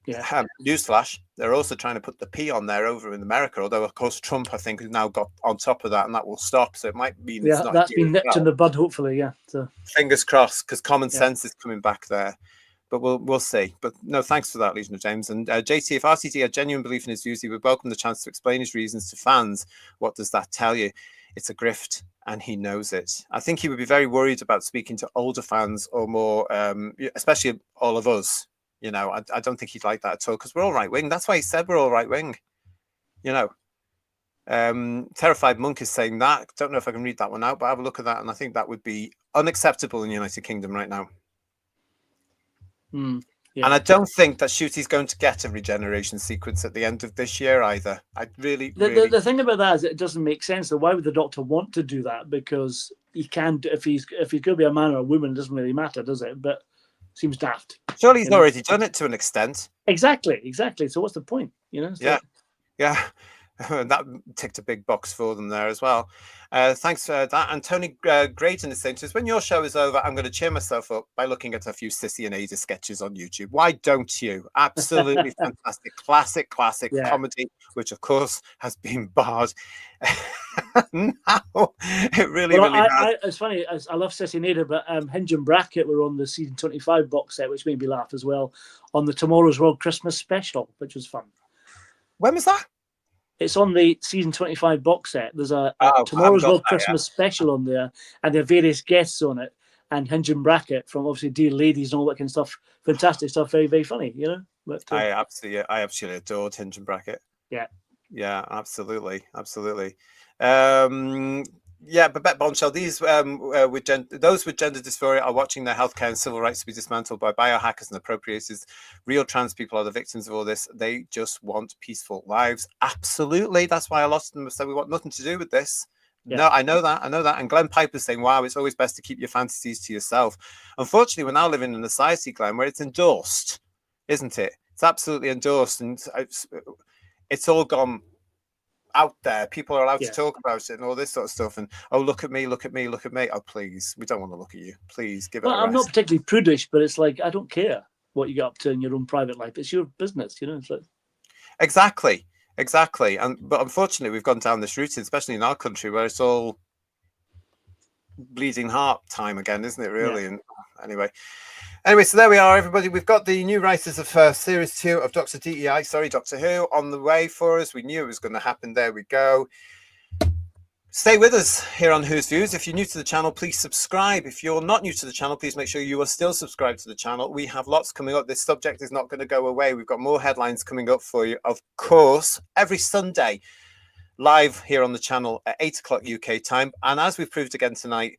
Newsflash: they're also trying to put the P on there over in America. Although, of course, Trump, I think, has now got on top of that, and that will stop. So it might mean it's not. That's been nipped in the bud, hopefully. Yeah. So fingers crossed, because common sense is coming back there. But we'll see. But no, thanks for that, Legion of James. And JT, if RTD had genuine belief in his views, he would welcome the chance to explain his reasons to fans. What does that tell you? It's a grift, and he knows it. I think he would be very worried about speaking to older fans or more, especially all of us. I don't think he'd like that at all because we're all right wing. That's why he said we're all right wing. Terrified Monk is saying that. Don't know if I can read that one out, but have a look at that, and I think that would be unacceptable in the United Kingdom right now. Yeah. And I don't think that Shooty's going to get a regeneration sequence at the end of this year either. I really. The thing about that is it doesn't make sense. So why would the Doctor want to do that? Because he can't. If he's going to be a man or a woman, it doesn't really matter, does it? But it seems daft. Surely he's already done it to an extent. Exactly. So what's the point? Yeah. That ticked a big box for them there as well. Thanks for that. And Tony Grayton is saying to us, when your show is over, I'm going to cheer myself up by looking at a few Sissy and Ada sketches on YouTube. Why don't you? Absolutely fantastic. Classic comedy, which of course has been barred. Now it really has. It's funny. I love Sissy and Ada, but Hinge and Bracket were on the season 25 box set, which made me laugh as well, on the Tomorrow's World Christmas special, which was fun. When was that? It's on the season 25 box set. There's a Tomorrow's World Christmas special on there, and there are various guests on it, and Hinge and Bracket from obviously Dear Ladies and all that kind of stuff. Fantastic stuff, very, very funny, But, I absolutely adored Hinge and Bracket. Yeah, absolutely. Babette Bombshell, these those with gender dysphoria are watching their healthcare and civil rights to be dismantled by biohackers and appropriators. Real trans people are the victims of all this. They just want peaceful lives. Absolutely. That's why a lot of them have said we want nothing to do with this. Yeah. No, I know that. And Glenn Piper's saying, wow, it's always best to keep your fantasies to yourself. Unfortunately, we're now living in a society, Glenn, where it's endorsed, isn't it? It's absolutely endorsed, and it's all gone out there. People are allowed to talk about it and all this sort of stuff. And look at me. Oh, please, we don't want to look at you. Please give it. Well, I'm not particularly prudish, but it's like I don't care what you get up to in your own private life. It's your business, It's like... Exactly. But unfortunately, we've gone down this route, especially in our country, where it's all bleeding heart time again, isn't it? Really. Yeah. And Anyway, so there we are, everybody. We've got the new writers of Series 2 of Doctor Who, on the way for us. We knew it was going to happen. There we go. Stay with us here on Who's Views. If you're new to the channel, please subscribe. If you're not new to the channel, please make sure you are still subscribed to the channel. We have lots coming up. This subject is not going to go away. We've got more headlines coming up for you, of course, every Sunday, live here on the channel at 8 o'clock UK time. And as we've proved again tonight,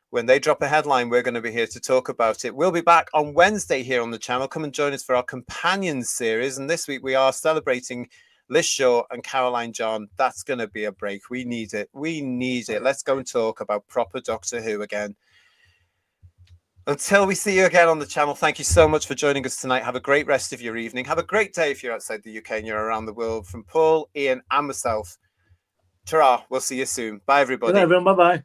when they drop a headline, we're going to be here to talk about it. We'll be back on Wednesday here on the channel. Come and join us for our Companions series. And this week we are celebrating Liz Shaw and Caroline John. That's going to be a break. We need it. Let's go and talk about proper Doctor Who again. Until we see you again on the channel, thank you so much for joining us tonight. Have a great rest of your evening. Have a great day if you're outside the UK and you're around the world. From Paul, Ian, and myself, ta-ra. We'll see you soon. Bye, everybody. Good night, everyone. Bye-bye.